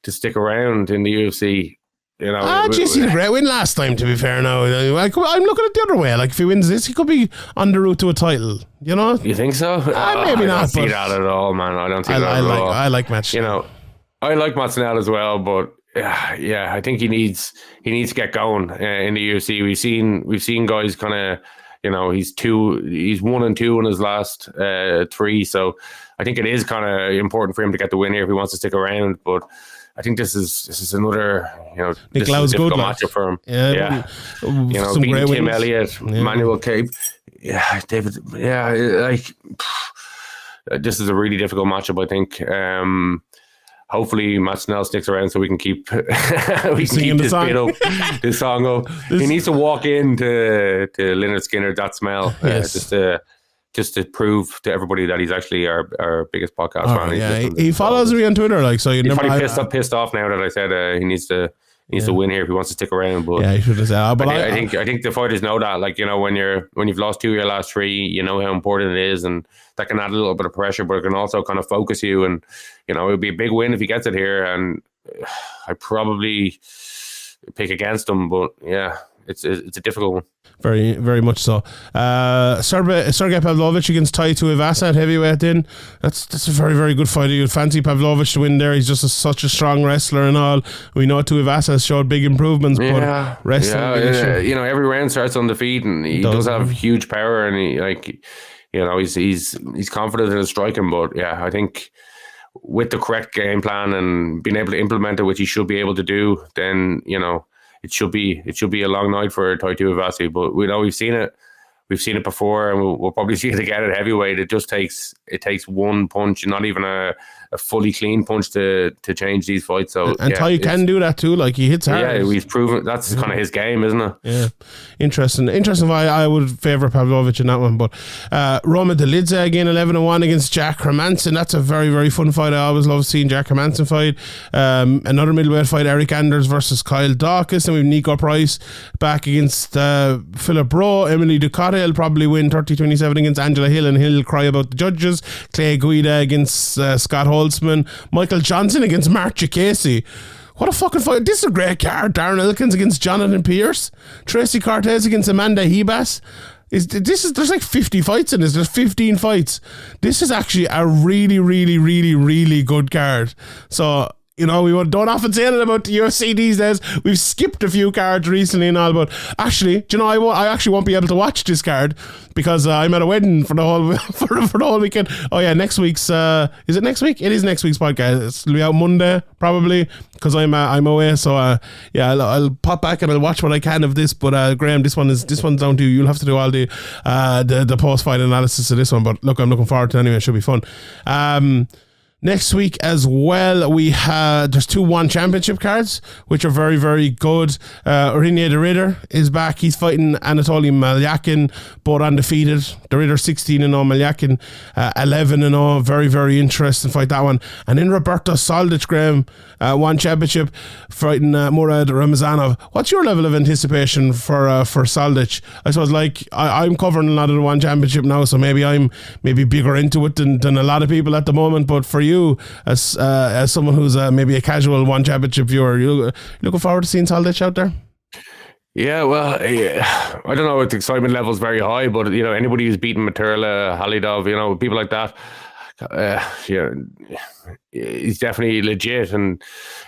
stick around in the UFC? He had a great win last time, to be fair now. I'm looking at the other way. If he wins this, he could be on the route to a title, You think so? Maybe not. I don't see that at all, man. I don't see that at all. I like Matt Snell. I like Matt Snell as well, but I think he needs to get going in the UFC. We've seen guys kind of, he's 1-2 in his last 3, so I think it is kind of important for him to get the win here if he wants to stick around. But I think this is another, Nicolau's good matchup for him. Yeah. Some beating Tim Elliott, Manuel Cape. Yeah, David. Yeah, this is a really difficult matchup, I think. Hopefully Matt Snell sticks around so we can keep this bit up, this song up. He needs to walk into Lynyrd Skynyrd, That Smell, just to prove to everybody that he's actually our biggest podcast fan. Yeah, he follows me on Twitter, so you never. He's probably pissed off now that I said he needs to win here if he wants to stick around. But he should have said. But I think the fighters know that, when you've lost 2 of your last 3, you know how important it is, and that can add a little bit of pressure, but it can also kind of focus you. And it would be a big win if he gets it here. And I probably pick against him, but it's a difficult one. Very, very much so. Sergey Pavlovich against Tai Tuivasa at heavyweight. Then that's a very, very good fight. You'd fancy Pavlovich to win there. He's just such a strong wrestler and all. We know Tuivasa has showed big improvements, but wrestling. Every round starts on the feet, and he does have huge power, and he's confident in his striking. But I think with the correct game plan and being able to implement it, which he should be able to do, then it should be a long night for Tai Tuivasa. But we've seen it we've seen it before, and we'll probably see it again at heavyweight. It takes one punch, not even a fully clean punch to change these fights. So and Ty can do that too. Like, he hits hard. Yeah, he's proven that's kind of his game, isn't it? Yeah, interesting. Why I would favour Pavlovich in that one. But Roma Delidze again, 11-1 against Jack Hermanson. That's a very, very fun fight. I always love seeing Jack Hermanson fight. Another middleweight fight, Eric Anders versus Kyle Dawkins. And we have Nico Price back against Philip Rowe. Emily Ducote will probably win 30-27 against Angela Hill, and Hill cry about the judges. Clay Guida against Scott Holtzman. Michael Johnson against Mark Casey. What a fucking fight. This is a great card. Darren Elkins against Jonathan Pierce. Tracy Cortez against Amanda Hebas. There's like 50 fights in this. There's 15 fights. This is actually a really, really, really, really good card. So, you know, we don't often say that about the UFC these days. We've skipped a few cards recently and all, but actually, do you know, I actually won't be able to watch this card because I'm at a wedding for the whole for the whole weekend. Oh yeah, next week's is it next week? It is next week's podcast. It'll be out Monday probably because I'm away. So yeah, I'll pop back and I'll watch what I can of this. But Graeme, this one's down to you. You'll have to do all the post fight analysis of this one. But look, I'm looking forward to it anyway. It should be fun. Next week as well, there's 2 1 championship cards, which are very, very good. Renier de Ridder is back. He's fighting Anatoly Malyakin, both undefeated. De Ridder 16-0, Malyakin 11-0. Very, very interesting fight, that one. And then Roberto Soldic, Graeme, 1 championship, fighting Murad Ramazanov. What's your level of anticipation for Soldic? I suppose, like, I'm covering a lot of the 1 championship now, so maybe I'm bigger into it than a lot of people at the moment. But for you, as someone who's maybe a casual 1 championship viewer, you looking forward to seeing Soldic out there? Yeah, well, I don't know if the excitement level is very high, but you know, anybody who's beaten Materla, Halidov, you know, people like that, yeah, he's definitely legit. And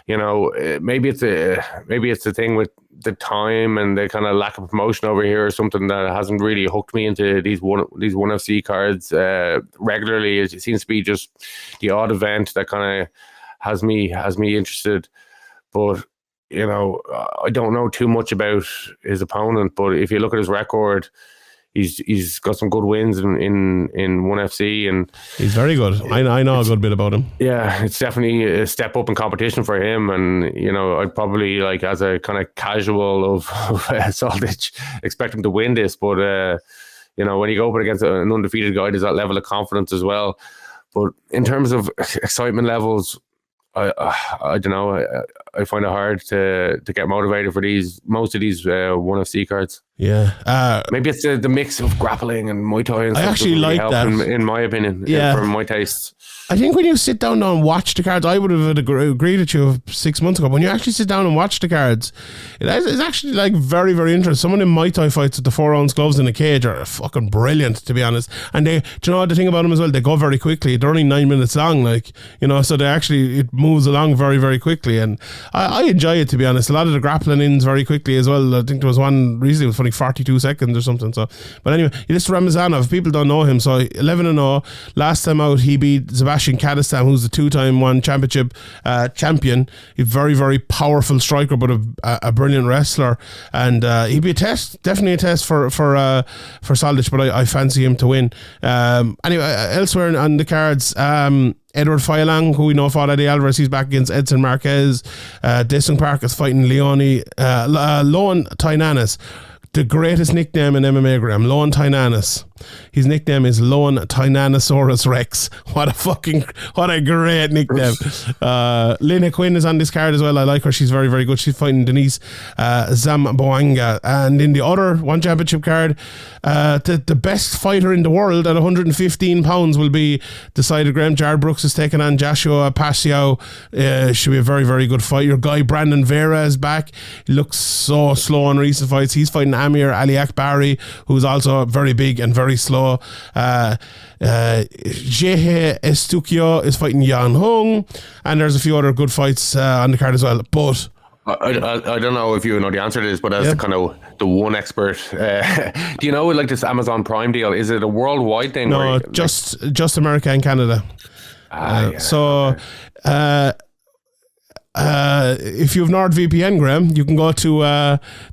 you know, maybe it's the thing with the time and the kind of lack of promotion over here, or something that hasn't really hooked me into these one FC cards regularly. It seems to be just the odd event that kind of has me interested. But you know, I don't know too much about his opponent, but if you look at his record, he's got some good wins in 1FC, and he's very good. I know a good bit about him. Yeah, it's definitely a step up in competition for him, and you know, I'd probably, like, as a kind of casual of Soldic, expect him to win this. But you know, when you go up against an undefeated guy, there's that level of confidence as well. But in terms of excitement levels, I don't know. I find it hard to get motivated for most of these 1FC cards. Yeah, maybe it's the mix of grappling and Muay Thai and stuff. I actually like that, in my opinion. Yeah, for my tastes. I think when you sit down and watch the cards, I would have agreed with you 6 months ago. When you actually sit down and watch the cards, it's actually like very, very interesting. Someone in Muay Thai fights with the 4-ounce gloves in a cage are fucking brilliant, to be honest. And do you know the thing about them as well? They go very quickly. They're only 9 minutes long, like, you know, so it moves along very, very quickly. And I enjoy it, to be honest. A lot of the grappling ends very quickly as well. I think there was one recently, it was for like 42 seconds or something. So, but anyway, this Ramazanov, people don't know him. So 11-0. Last time out, he beat Sebastian Kadistan, who's the 2-time 1 championship champion. He's very, very powerful striker, but a brilliant wrestler. And he'd be definitely a test for Soldic, but I fancy him to win. Anyway, elsewhere on the cards, Edward Failang, who we know fought Eddie Alvarez, he's back against Edson Marquez. Desmond Park is fighting Loan Tainanis. The greatest nickname in MMA, Graeme, Loan Tainanis. His nickname is Loan Tainanosaurus Rex. What a great nickname. Lena Quinn is on this card as well. I like her. She's very, very good. She's fighting Denise Zamboanga. And in the other 1 championship card, the best fighter in the world at 115 pounds will be decided. Graeme, Jared Brooks is taking on Joshua Pacheco. Should be a very, very good fight. Your guy Brandon Vera is back. He looks so slow in recent fights. He's fighting Amir Ali Akbari, who's also very big and very slow. Jehe Estuquio is fighting Yan Hung, and there's a few other good fights on the card as well. But I don't know if you know the answer to this, but as the kind of the one expert, do you know, like, this Amazon Prime deal, is it a worldwide thing? No, just America and Canada. If you have NordVPN, Graeme, you can go to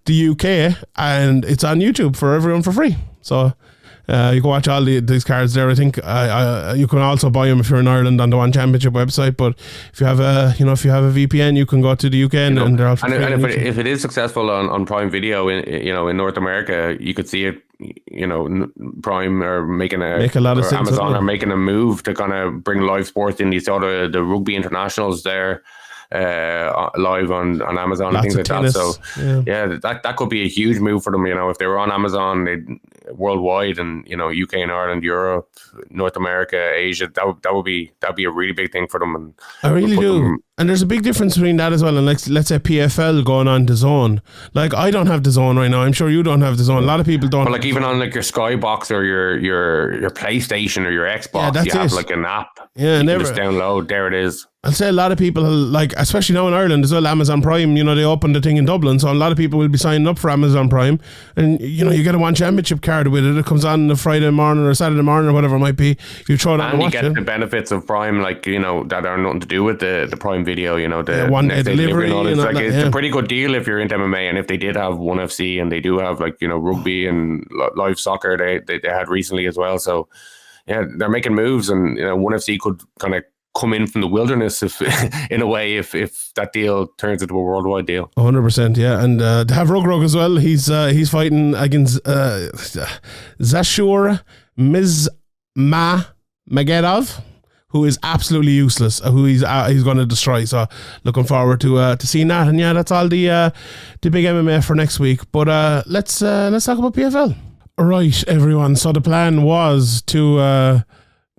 the UK and it's on YouTube for everyone for free. So you can watch all these cards there. I think you can also buy them if you're in Ireland on the One Championship website. But if you have a VPN, you can go to the UK and they're all for free. And if it is successful on Prime Video in North America, you could see it. Prime are making a lot of sense. Amazon are making a move to kind of bring live sports in. You saw the rugby internationals there. Live on Amazon and things like tennis. That. So that could be a huge move for them. If they were on Amazon worldwide and UK and Ireland, Europe, North America, Asia, that'd be a really big thing for them. And I really do. And there's a big difference between that as well. And let's say PFL going on DAZN. Like I don't have DAZN right now. I'm sure you don't have DAZN. A lot of people don't. But like even on like your Skybox or your PlayStation or your Xbox, you have like an app. Yeah, you can just download. There it is. I'll say a lot of people, like, especially now in Ireland as well, Amazon Prime, they opened the thing in Dublin, so a lot of people will be signing up for Amazon Prime, and, you get a One Championship card with it. It comes on a Friday morning or Saturday morning or whatever it might be. You throw it on and watch it. And you get the benefits of Prime, like, that are nothing to do with the Prime Video, the one day delivery and all it's that, it's a pretty good deal if you're into MMA, and if they did have ONE FC and they do have, like, rugby and live soccer, they had recently as well. So, yeah, they're making moves, and, ONE FC could kind of come in from the wilderness if that deal turns into a worldwide deal. 100%, yeah. And to have Rug as well, he's fighting against Zashur Magedov, who is absolutely useless, who he's going to destroy. So looking forward to seeing that. And yeah, that's all the big MMA for next week. But let's talk about PFL. Right, everyone. So the plan was to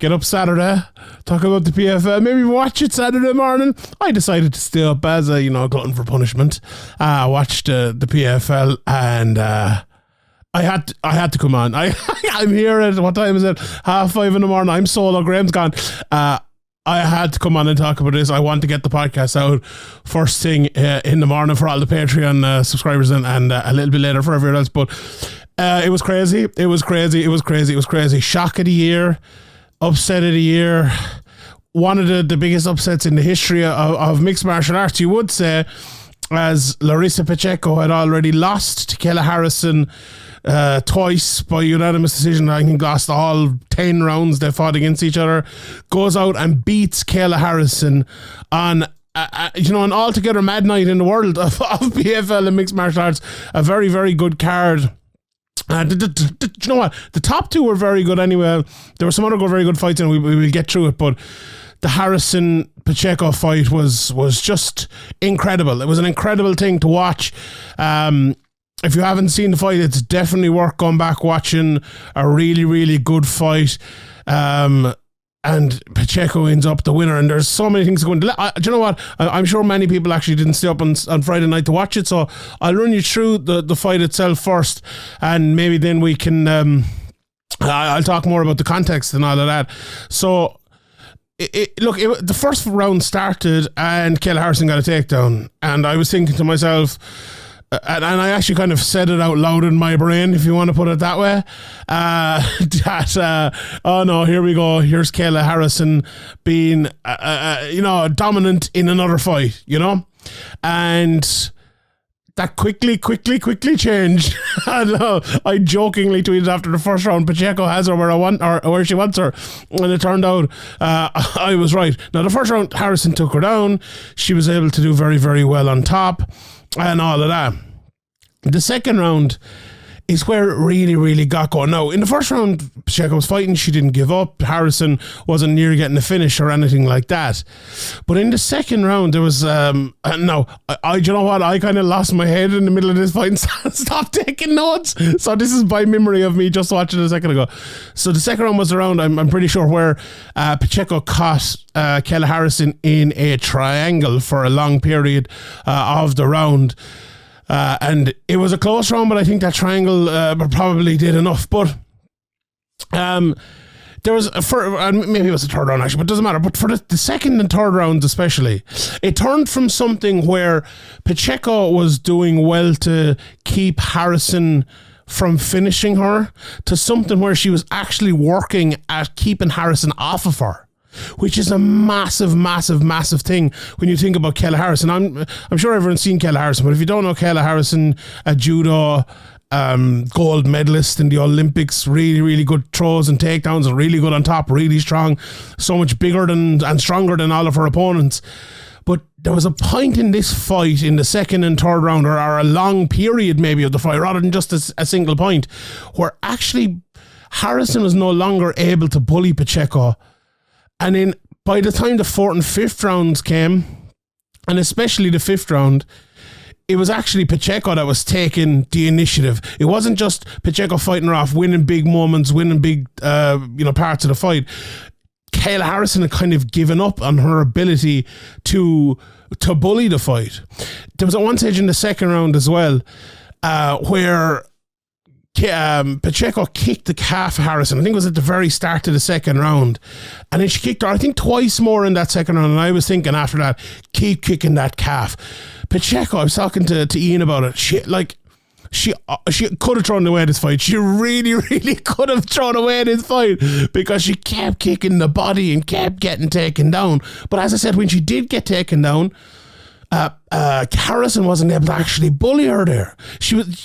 get up Saturday, talk about the PFL, maybe watch it Saturday morning. I decided to stay up as a, glutton for punishment. Watched the PFL, and I had to come on. I'm here at, what time is it? 5:30 in the morning. I'm solo. Graeme's gone. I had to come on and talk about this. I want to get the podcast out first thing in the morning for all the Patreon subscribers and a little bit later for everyone else. But it was crazy. It was crazy. Shock of the year. Upset of the year, one of the biggest upsets in the history of mixed martial arts, you would say, as Larissa Pacheco had already lost to Kayla Harrison twice by unanimous decision. I think lost all 10 rounds they fought against each other, goes out and beats Kayla Harrison on an altogether mad night in the world of PFL and mixed martial arts. A very, very good card. You know what? The top two were very good anyway. There were some other very good fights, and we will get through it. But the Harrison Pacheco fight was just incredible. It was an incredible thing to watch. If you haven't seen the fight, it's definitely worth going back watching. A really, really good fight. And Pacheco ends up the winner, and there's so many things going. Do you know what? I'm sure many people actually didn't stay up on Friday night to watch it, so I'll run you through the fight itself first, and maybe then we can. I'll talk more about the context and all of that. So, the first round started, and Kayla Harrison got a takedown, and I was thinking to myself. And I actually kind of said it out loud in my brain, if you want to put it that way, oh no, here we go. Here's Kayla Harrison being, dominant in another fight, and that quickly changed. I jokingly tweeted after the first round, Pacheco has her where she wants her, and it turned out I was right. Now the first round, Harrison took her down. She was able to do very, very well on top and all of that. The second round is where it really, really got going. Now, in the first round, Pacheco was fighting. She didn't give up. Harrison wasn't near getting a finish or anything like that. But in the second round, there was... you know what? I kind of lost my head in the middle of this fight and stopped taking notes. So this is by memory of me just watching it a second ago. So the second round was the round, I'm pretty sure, where Pacheco caught Kayla Harrison in a triangle for a long period of the round. And it was a close round, but I think that triangle probably did enough. But there was maybe it was the third round actually, but it doesn't matter. But for the second and third rounds especially, it turned from something where Pacheco was doing well to keep Harrison from finishing her to something where she was actually working at keeping Harrison off of her, which is a massive, massive, massive thing when you think about Kayla Harrison. I'm sure everyone's seen Kayla Harrison, but if you don't know Kayla Harrison, a judo gold medalist in the Olympics, really, really good throws and takedowns, and really good on top, really strong, so much bigger and stronger than all of her opponents. But there was a point in this fight in the second and third round, or a long period maybe of the fight, rather than just a single point, where actually Harrison was no longer able to bully Pacheco. And then by the time the fourth and fifth rounds came, and especially the fifth round, it was actually Pacheco that was taking the initiative. It wasn't just Pacheco fighting her off, winning big moments, winning big parts of the fight. Kayla Harrison had kind of given up on her ability to bully the fight. There was at one stage in the second round as well where Pacheco kicked the calf of Harrison. I think it was at the very start of the second round. And then she kicked her, I think, twice more in that second round. And I was thinking after that, keep kicking that calf. Pacheco, I was talking to Ian about it. She could have thrown away this fight. She really, really could have thrown away this fight because she kept kicking the body and kept getting taken down. But as I said, when she did get taken down, Harrison wasn't able to actually bully her there.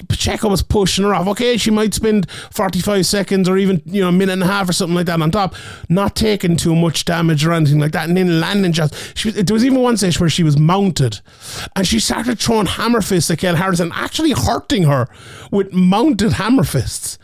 Pacheco was pushing her off. Okay, she might spend 45 seconds or even a minute and a half or something like that on top, not taking too much damage or anything like that, and then landing shots. There was even one stage where she was mounted and she started throwing hammer fists at Kayla Harrison, actually hurting her with mounted hammer fists,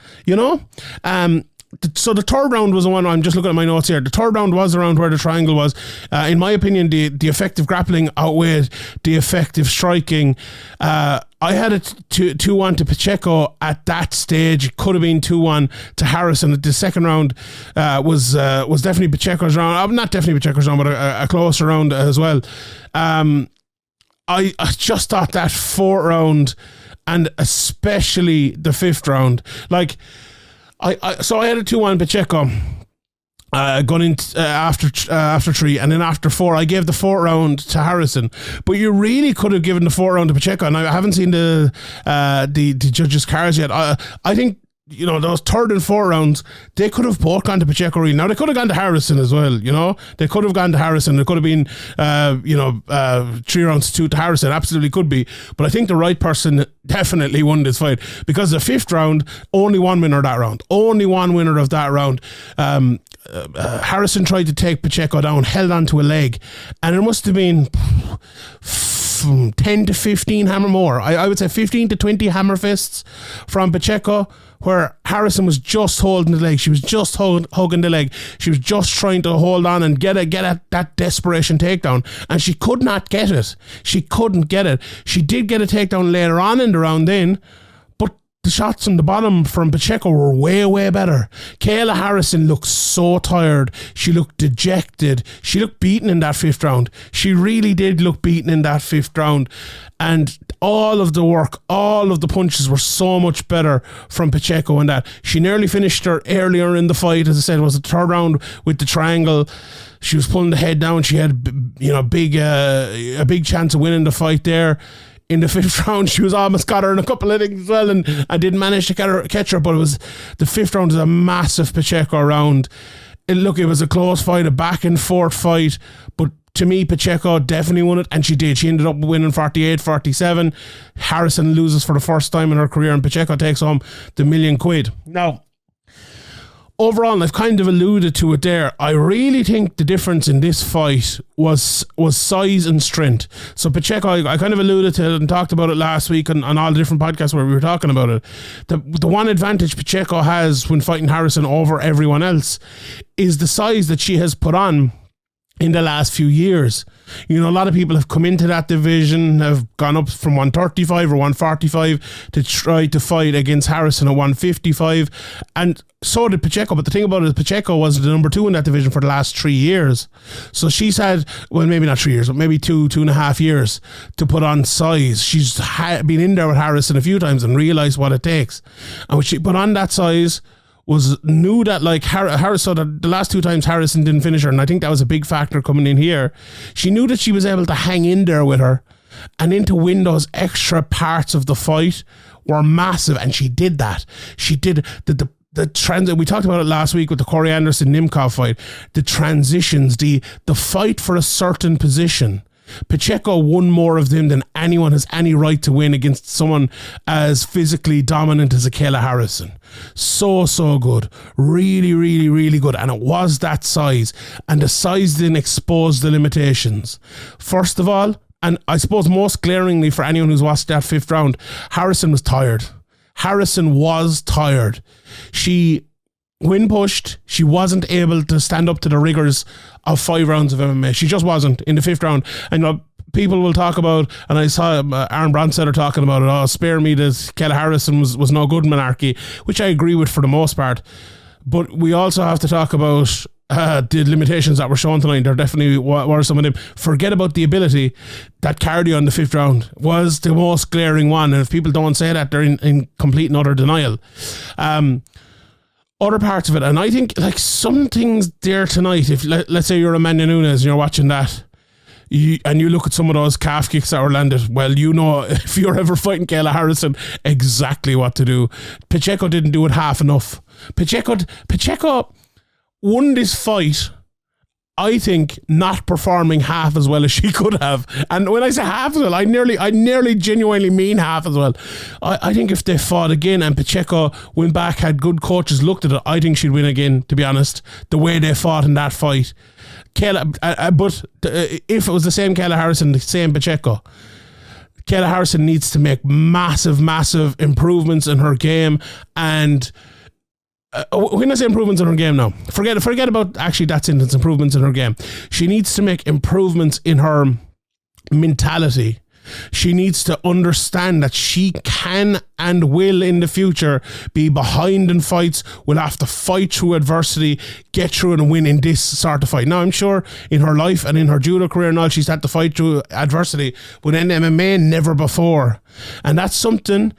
So the third round was the one, I'm just looking at my notes here. The third round was around where the triangle was. In my opinion, the effective grappling outweighed the effective striking. I had it 2-1 to Pacheco at that stage. It could have been 2-1 to Harrison. The second round was definitely Pacheco's round. Not definitely Pacheco's round, but a closer round as well. I just thought that fourth round, and especially the fifth round, so I had a 2-1 Pacheco going in after 3, and then after 4 I gave the fourth round to Harrison. But you really could have given the fourth round to Pacheco, and I haven't seen the judges' cards yet. I think those third and fourth rounds, they could have both gone to Pacheco. Really. Now they could have gone to Harrison as well. They could have gone to Harrison. It could have been 3 rounds to 2 to Harrison. Absolutely could be. But I think the right person definitely won this fight, because the fifth round, only one winner of that round. Only one winner of that round. Harrison tried to take Pacheco down, held onto a leg, and it must have been 10 to 15 hammer more. I would say 15 to 20 hammer fists from Pacheco, where Harrison was just holding the leg. She was just hugging the leg. She was just trying to hold on and get at that desperation takedown, and she could not get it. She couldn't get it. She did get a takedown later on in the round then, but the shots on the bottom from Pacheco were way, way better. Kayla Harrison looked so tired. She looked dejected. She looked beaten in that fifth round. She really did look beaten in that fifth round. And all of the work, all of the punches were so much better from Pacheco in that. She nearly finished her earlier in the fight. As I said, it was the third round with the triangle. She was pulling the head down. She had a big chance of winning the fight there. In the fifth round, she was almost got her in a couple of things as well, and I didn't manage to catch her. But the fifth round was a massive Pacheco round. It was a close fight, a back and forth fight, but to me, Pacheco definitely won it, and she did. She ended up winning 48-47. Harrison loses for the first time in her career, and Pacheco takes home the £1 million. Now, overall, and I've kind of alluded to it there, I really think the difference in this fight was size and strength. So Pacheco, I kind of alluded to it and talked about it last week on all the different podcasts where we were talking about it. The one advantage Pacheco has when fighting Harrison over everyone else is the size that she has put on in the last few years. A lot of people have come into that division, have gone up from 135 or 145 to try to fight against Harrison at 155, and so did Pacheco. But the thing about it is Pacheco was the number 2 in that division for the last 3 years. So she's had, well, maybe not 3 years, but maybe 2.5 years to put on size. She's been in there with Harrison a few times and realised what it takes. And when she put on that size, knew that Harrison, so the last 2 times Harrison didn't finish her, and I think that was a big factor coming in here. She knew that she was able to hang in there with her, and then to win those extra parts of the fight were massive, and she did that. She did the transit. We talked about it last week with the Corey Anderson Nimkov fight. The transitions, the fight for a certain position. Pacheco won more of them than anyone has any right to win against someone as physically dominant as a Kayla Harrison. So good. Really, really, really good. And it was that size. And the size didn't expose the limitations. First of all, and I suppose most glaringly for anyone who's watched that 5th round, Harrison was tired. When pushed, she wasn't able to stand up to the rigors of 5 rounds of MMA. She just wasn't in the 5th round. And people will talk about, and I saw Aaron Bronstetter talking about it, spare me that Kayla Harrison was no good monarchy, which I agree with for the most part. But we also have to talk about the limitations that were shown tonight. There definitely were some of them. Forget about the ability. That cardio in the 5th round was the most glaring one. And if people don't say that, they're in complete and utter denial. Other parts of it, and I think like some things there tonight, if let's say you're Amanda Nunes and you're watching that, and you look at some of those calf kicks that were landed, well, you know, if you're ever fighting Kayla Harrison, exactly what to do. Pacheco didn't do it half enough. Pacheco won this fight, I think, not performing half as well as she could have. And when I say half as well, I nearly genuinely mean half as well. I think if they fought again and Pacheco went back, had good coaches looked at it, I think she'd win again, to be honest, the way they fought in that fight. But if it was the same Kayla Harrison, the same Pacheco, Kayla Harrison needs to make massive improvements in her game. And when I say improvements in her game now, forget about actually that sentence, improvements in her game. She needs to make improvements in her mentality. She needs to understand that she can and will in the future be behind in fights, will have to fight through adversity, get through and win in this sort of fight. Now, I'm sure in her life and in her judo career and all, she's had to fight through adversity, but in MMA, never before. And that's something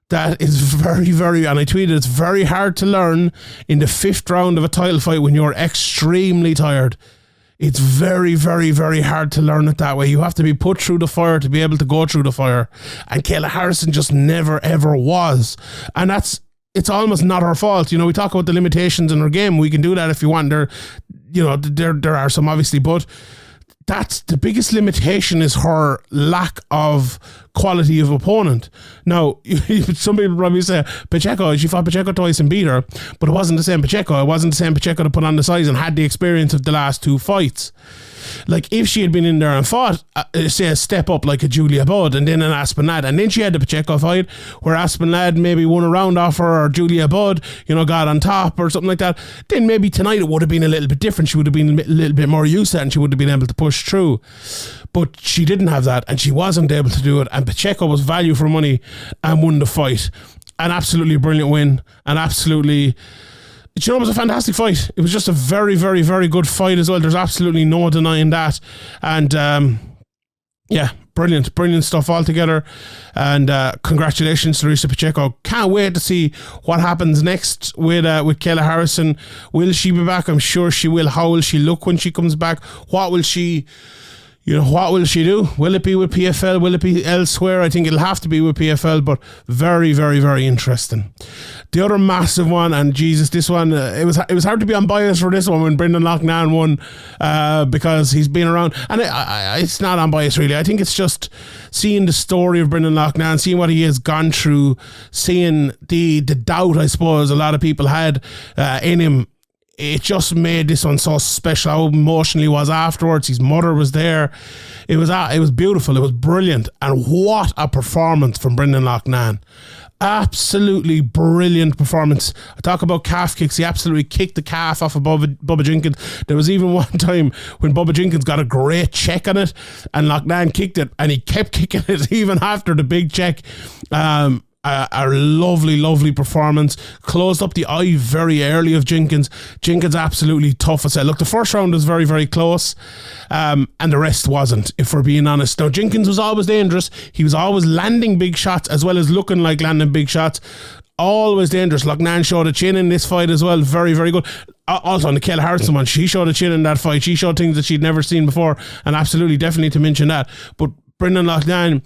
that is very, very, and I tweeted, it's very hard to learn in the 5th round of a title fight when you're extremely tired. It's very, very, very hard to learn it that way. You have to be put through the fire to be able to go through the fire. And Kayla Harrison just never, ever was. And it's almost not her fault. You know, we talk about the limitations in her game. We can do that if you want. There are some, obviously, but that's the biggest limitation, is her lack of quality of opponent. Now, some people probably say, Pacheco, she fought Pacheco twice and beat her, but it wasn't the same Pacheco. It wasn't the same Pacheco to put on the size and had the experience of the last 2 fights. Like, if she had been in there and fought, say, a step up like a Julia Budd and then an Aspen Ladd, and then she had the Pacheco fight where Aspen Ladd maybe won a round off her, or Julia Budd, got on top or something like that, then maybe tonight it would have been a little bit different. She would have been a little bit more used to it and she would have been able to push through. But she didn't have that and she wasn't able to do it. And Pacheco was value for money and won the fight. An absolutely brilliant win. And absolutely, it was a fantastic fight. It was just a very, very, very good fight as well. There's absolutely no denying that. And brilliant stuff altogether. And congratulations to Larissa Pacheco. Can't wait to see what happens next with Kayla Harrison. Will she be back? I'm sure she will. How will she look when she comes back? What will she do? Will it be with PFL? Will it be elsewhere? I think it'll have to be with PFL, but very, very, very interesting. The other massive one, and Jesus, this one, it was hard to be unbiased for this one when Brendan Loughnane won, because he's been around, and it's not unbiased really. I think it's just seeing the story of Brendan Loughnane, seeing what he has gone through, seeing the doubt, I suppose, a lot of people had in him. It just made this one so special. How emotional he was afterwards. His mother was there. It was beautiful. It was brilliant. And what a performance from Brendan Loughnane. Absolutely brilliant performance. I talk about calf kicks. He absolutely kicked the calf off of Bubba Jenkins. There was even one time when Bubba Jenkins got a great check on it and Loughnane kicked it, and he kept kicking it even after the big check. A lovely performance. Closed up the eye very early of Jenkins. Jenkins absolutely tough. I said, look, the first round was very, very close, and the rest wasn't, if we're being honest. Now, Jenkins was always dangerous. He was always landing big shots as well as looking like landing big shots. Always dangerous. Loughnane showed a chin in this fight as well. Very, very good. Also on the Kayla Harrison one, she showed a chin in that fight. She showed things that she'd never seen before, and absolutely, definitely to mention that. But Brendan Loughnane,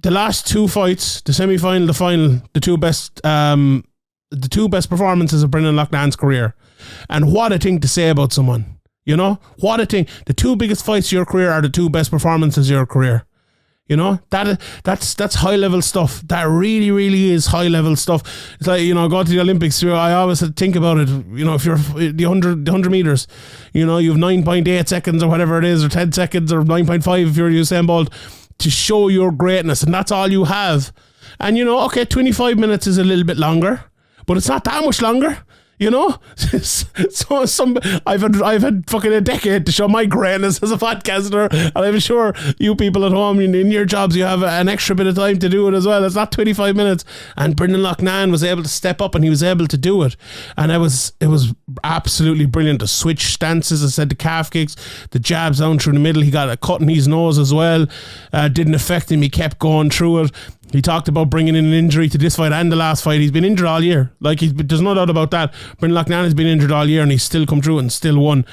the last 2 fights, the semi-final, the final, the two best performances of Brendan Loughnane's career. And what a thing to say about someone. You know, what a thing. The two biggest fights of your career are the two best performances of your career. You know, that's high level stuff. That really, really is high level stuff. It's like, you know, go to the Olympics. I always think about it. You know, if you're the 100 meters, you know, you have 9.8 seconds or whatever it is, or 10 seconds or 9.5 if you're Usain Bolt, to show your greatness, and that's all you have. And you know, okay, 25 minutes is a little bit longer, but it's not that much longer. You know, so I've had fucking a decade to show my greatness as a podcaster, and I'm sure you people at home in your jobs, you have an extra bit of time to do it as well. It's not 25 minutes, and Brendan Loughnane was able to step up, and he was able to do it, and it was absolutely brilliant. The switch stances, I said, the calf kicks, the jabs down through the middle. He got a cut in his nose as well. Didn't affect him. He kept going through it. He talked about bringing in an injury to this fight and the last fight. He's been injured all year. Like, there's no doubt about that. Brendan Loughnane has been injured all year, and he's still come through and still won.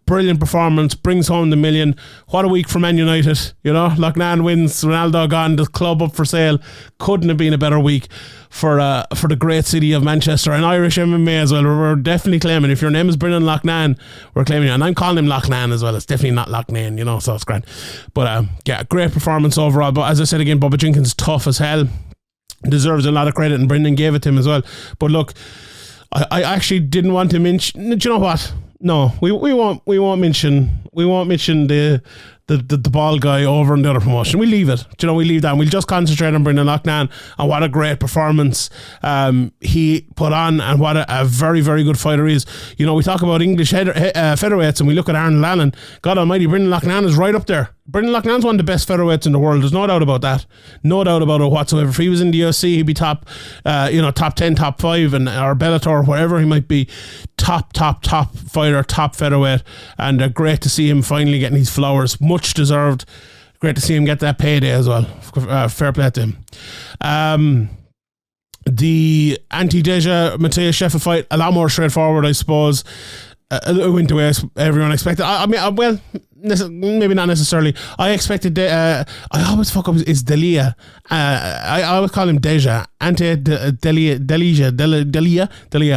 Brilliant performance, brings home the million. What a week for Man United. You know, Loughnane wins, Ronaldo gone, the club up for sale. Couldn't have been a better week for the great city of Manchester, and Irish MMA as well. We're definitely claiming, if your name is Brendan Loughnane, we're claiming you. And I'm calling him Loughnane as well. It's definitely not Loughnane, you know, so it's grand. But yeah, great performance overall. But as I said again, Bubba Jenkins, tough as hell. Deserves a lot of credit, and Brendan gave it to him as well. But look, I actually didn't want to mention. Do you know what? No, we won't mention the ball guy over in the other promotion. We leave it. Do you know, we leave that, and we'll just concentrate on Brendan Loughnane and what a great performance he put on, and what a very, very good fighter he is. You know, we talk about English featherweights, and we look at Arnold Allen. God almighty, Brendan Loughnane is right up there. Brendan Loughnane's one of the best featherweights in the world. There's no doubt about that. No doubt about it whatsoever. If he was in the UFC, he'd be top 10, top 5, and or Bellator, wherever he might be. Top fighter, top featherweight, and great to see him finally getting his flowers. Much deserved. Great to see him get that payday as well. Fair play to him. The anti-Deja Matthias Sheffield fight, a lot more straightforward, I suppose. It went the way everyone expected. I mean, well, maybe not necessarily. I expected. I always fuck up. It's Delia. I always call him Deja. Delia.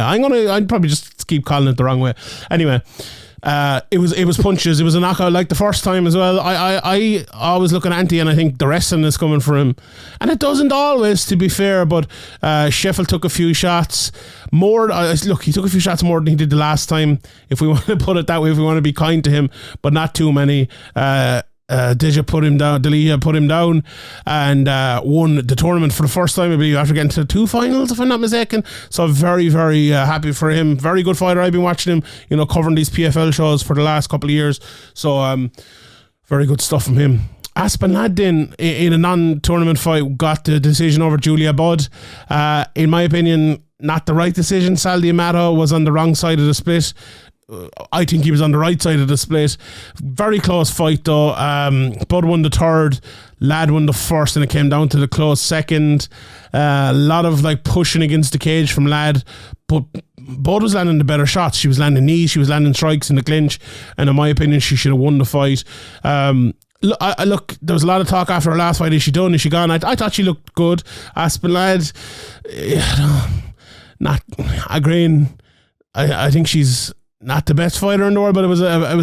I'd probably just keep calling it the wrong way. Anyway. It was punches. It was a knockout like the first time as well. I always look at Ante, and I think the wrestling is coming for him, and it doesn't always, to be fair. But Sheffield took a few shots more. Look, he took a few shots more than he did the last time, if we want to put it that way, if we want to be kind to him, but not too many. Delia put him down, and won the tournament for the first time, I believe, after getting to 2 finals, if I'm not mistaken. So very, very happy for him. Very good fighter. I've been watching him, you know, covering these PFL shows for the last couple of years. So very good stuff from him. Aspen Laddin in a non-tournament fight got the decision over Julia Budd. In my opinion, not the right decision. Sal D'Amato was on the wrong side of the split. I think he was on the right side of the split. Very close fight though. Bud won the third, Ladd won the first, and it came down to the close second. A lot of like pushing against the cage from Ladd, but Bud was landing the better shots. She was landing knees, she was landing strikes in the clinch, and in my opinion, she should have won the fight. Look, there was a lot of talk after her last fight. Is she done? Is she gone? I thought she looked good. Aspen Ladd, not agreeing. I think she's not the best fighter in the world, but it was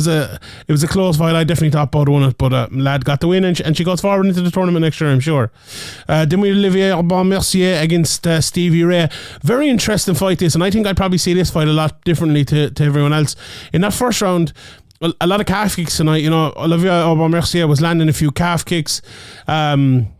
a close fight. I definitely thought Bud won it, but Ladd got the win, and she goes forward into the tournament next year, I'm sure. Then we had Olivier Mercier against Stevie Ray. Very interesting fight this, and I think I'd probably see this fight a lot differently to everyone else. In that first round, well, a lot of calf kicks tonight. You know, Olivier Mercier was landing a few calf kicks, and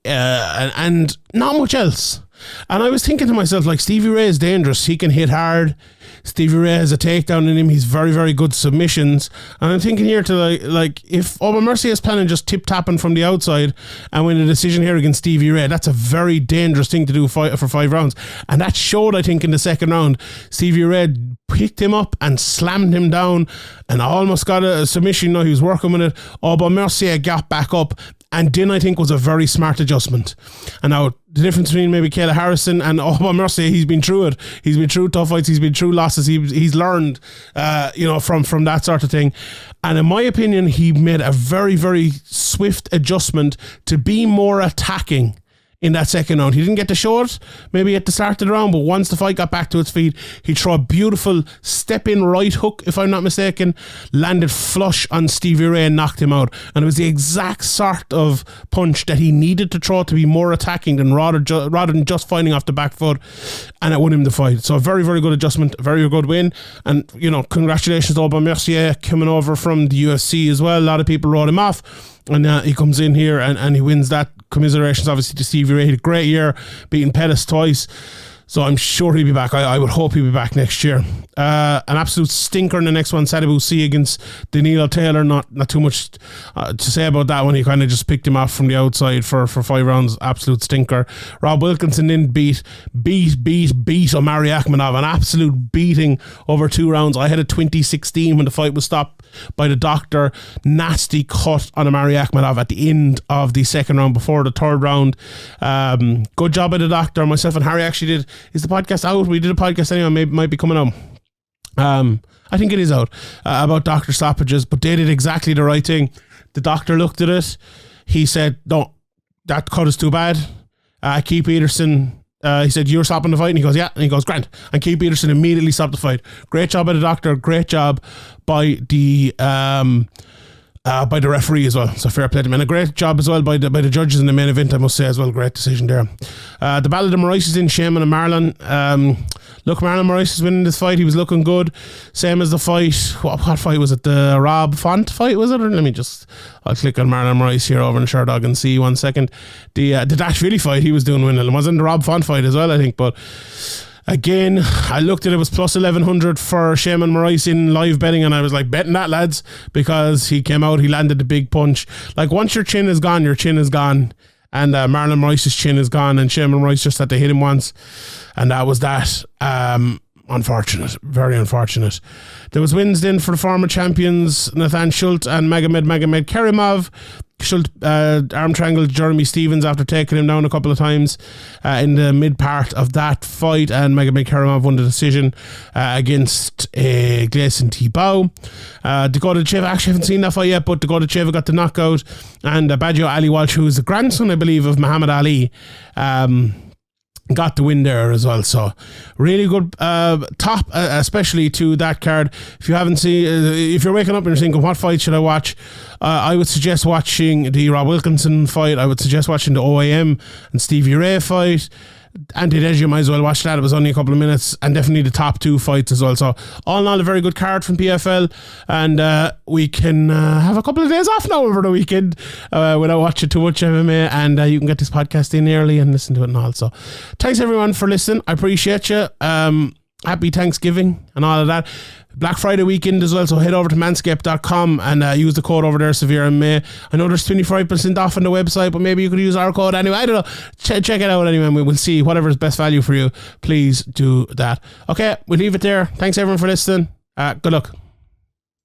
not much else. And I was thinking to myself, like, Stevie Ray is dangerous. He can hit hard. Stevie Ray has a takedown in him. He's very, very good submissions. And I'm thinking here to like if Oba Mercier is planning just tip-tapping from the outside and win a decision here against Stevie Ray, that's a very dangerous thing to do for 5 rounds. And that showed, I think, in the second round. Stevie Ray picked him up and slammed him down and almost got a submission. He was working with it. Oba Mercier got back up, and then I think was a very smart adjustment. And now the difference between maybe Kayla Harrison and Oba Mercier, he's been through it. He's been through tough fights. He's been through losses. He's learned, from that sort of thing. And in my opinion, he made a very, very swift adjustment to be more attacking in that second round. He didn't get to show it maybe at the start of the round, but once the fight got back to its feet, he threw a beautiful step-in right hook, if I'm not mistaken, landed flush on Stevie Ray and knocked him out. And it was the exact sort of punch that he needed to throw to be more attacking than rather than just fighting off the back foot, and it won him the fight. So a very, very good adjustment, a very good win. And, you know, congratulations to Aubin Mercier coming over from the UFC as well. A lot of people wrote him off. And he comes in here and he wins that. Commiserations, obviously, to Stevie Ray. He had a great year, beating Pettis twice. So I'm sure he'll be back. I would hope he'll be back next year. An absolute stinker in the next one, Sadibou C against Danilo Taylor. Not too much to say about that one. He kind of just picked him off from the outside for 5 rounds. Absolute stinker. Rob Wilkinson then beat Omari Akhmedov. An absolute beating over 2 rounds. I had a 2016 when the fight was stopped by the doctor. Nasty cut on Omari Akhmedov at the end of the second round before the third round. Good job by the doctor. Myself and Harry actually did. Is the podcast out? We did a podcast anyway, might be coming out. I think it is out, about doctor stoppages, but they did exactly the right thing. The doctor looked at it. He said, no, that cut is too bad. Keith Peterson, he said, you're stopping the fight? And he goes, yeah. And he goes, Grant. And Keith Peterson immediately stopped the fight. Great job by the doctor. Great job by the referee as well. So fair play to him. And a great job as well by the judges in the main event, I must say as well. Great decision there. The Battle of Maurice is in, Shaman and Marlon. Look, Marlon Maurice is winning this fight. He was looking good. Same as the fight. What fight was it? The Rob Font fight, was it? Or I'll click on Marlon Maurice here over in Sherdog and see 1 second. The Dashvili fight, he was doing winning. It wasn't the Rob Font fight as well, I think, but again, I looked at it, was plus 1100 for Shaman Maurice in live betting, and I was like, betting that, lads, because he came out, he landed the big punch. Like, once your chin is gone, your chin is gone. And Marlon Maurice's chin is gone, and Shaman Maurice just had to hit him once, and that was that. Unfortunate, very unfortunate. There was wins then for the former champions Nathan Schultz and Magomed Karimov. Schultz arm triangled Jeremy Stevens after taking him down a couple of times in the mid part of that fight, and Magomed Karimov won the decision against Gleison Thibault. Dakota Cheva, actually haven't seen that fight yet, but Dakota Cheva got the knockout, and Baggio Ali Walsh, who is the grandson, I believe, of Muhammad Ali, got the win there as well. So really good top, especially to that card. If you haven't seen, if you're waking up and you're thinking, what fight should I watch? I would suggest watching the Rob Wilkinson fight. I would suggest watching the OAM and Stevie Ray fight. Anti-Deji, you might as well watch that. It was only a couple of minutes, and definitely the top 2 fights as well. So all in all, a very good card from PFL, and we can have a couple of days off now over the weekend without watching too much MMA, and you can get this podcast in early and listen to it and all. So thanks everyone for listening. I appreciate you. Happy Thanksgiving and all of that. Black Friday weekend as well, so head over to manscaped.com and use the code over there, SevereMMA. I know there's 25% off on the website, but maybe you could use our code anyway. I don't know. Check it out anyway, and we'll see whatever is best value for you. Please do that. Okay, we'll leave it there. Thanks everyone for listening. Good luck.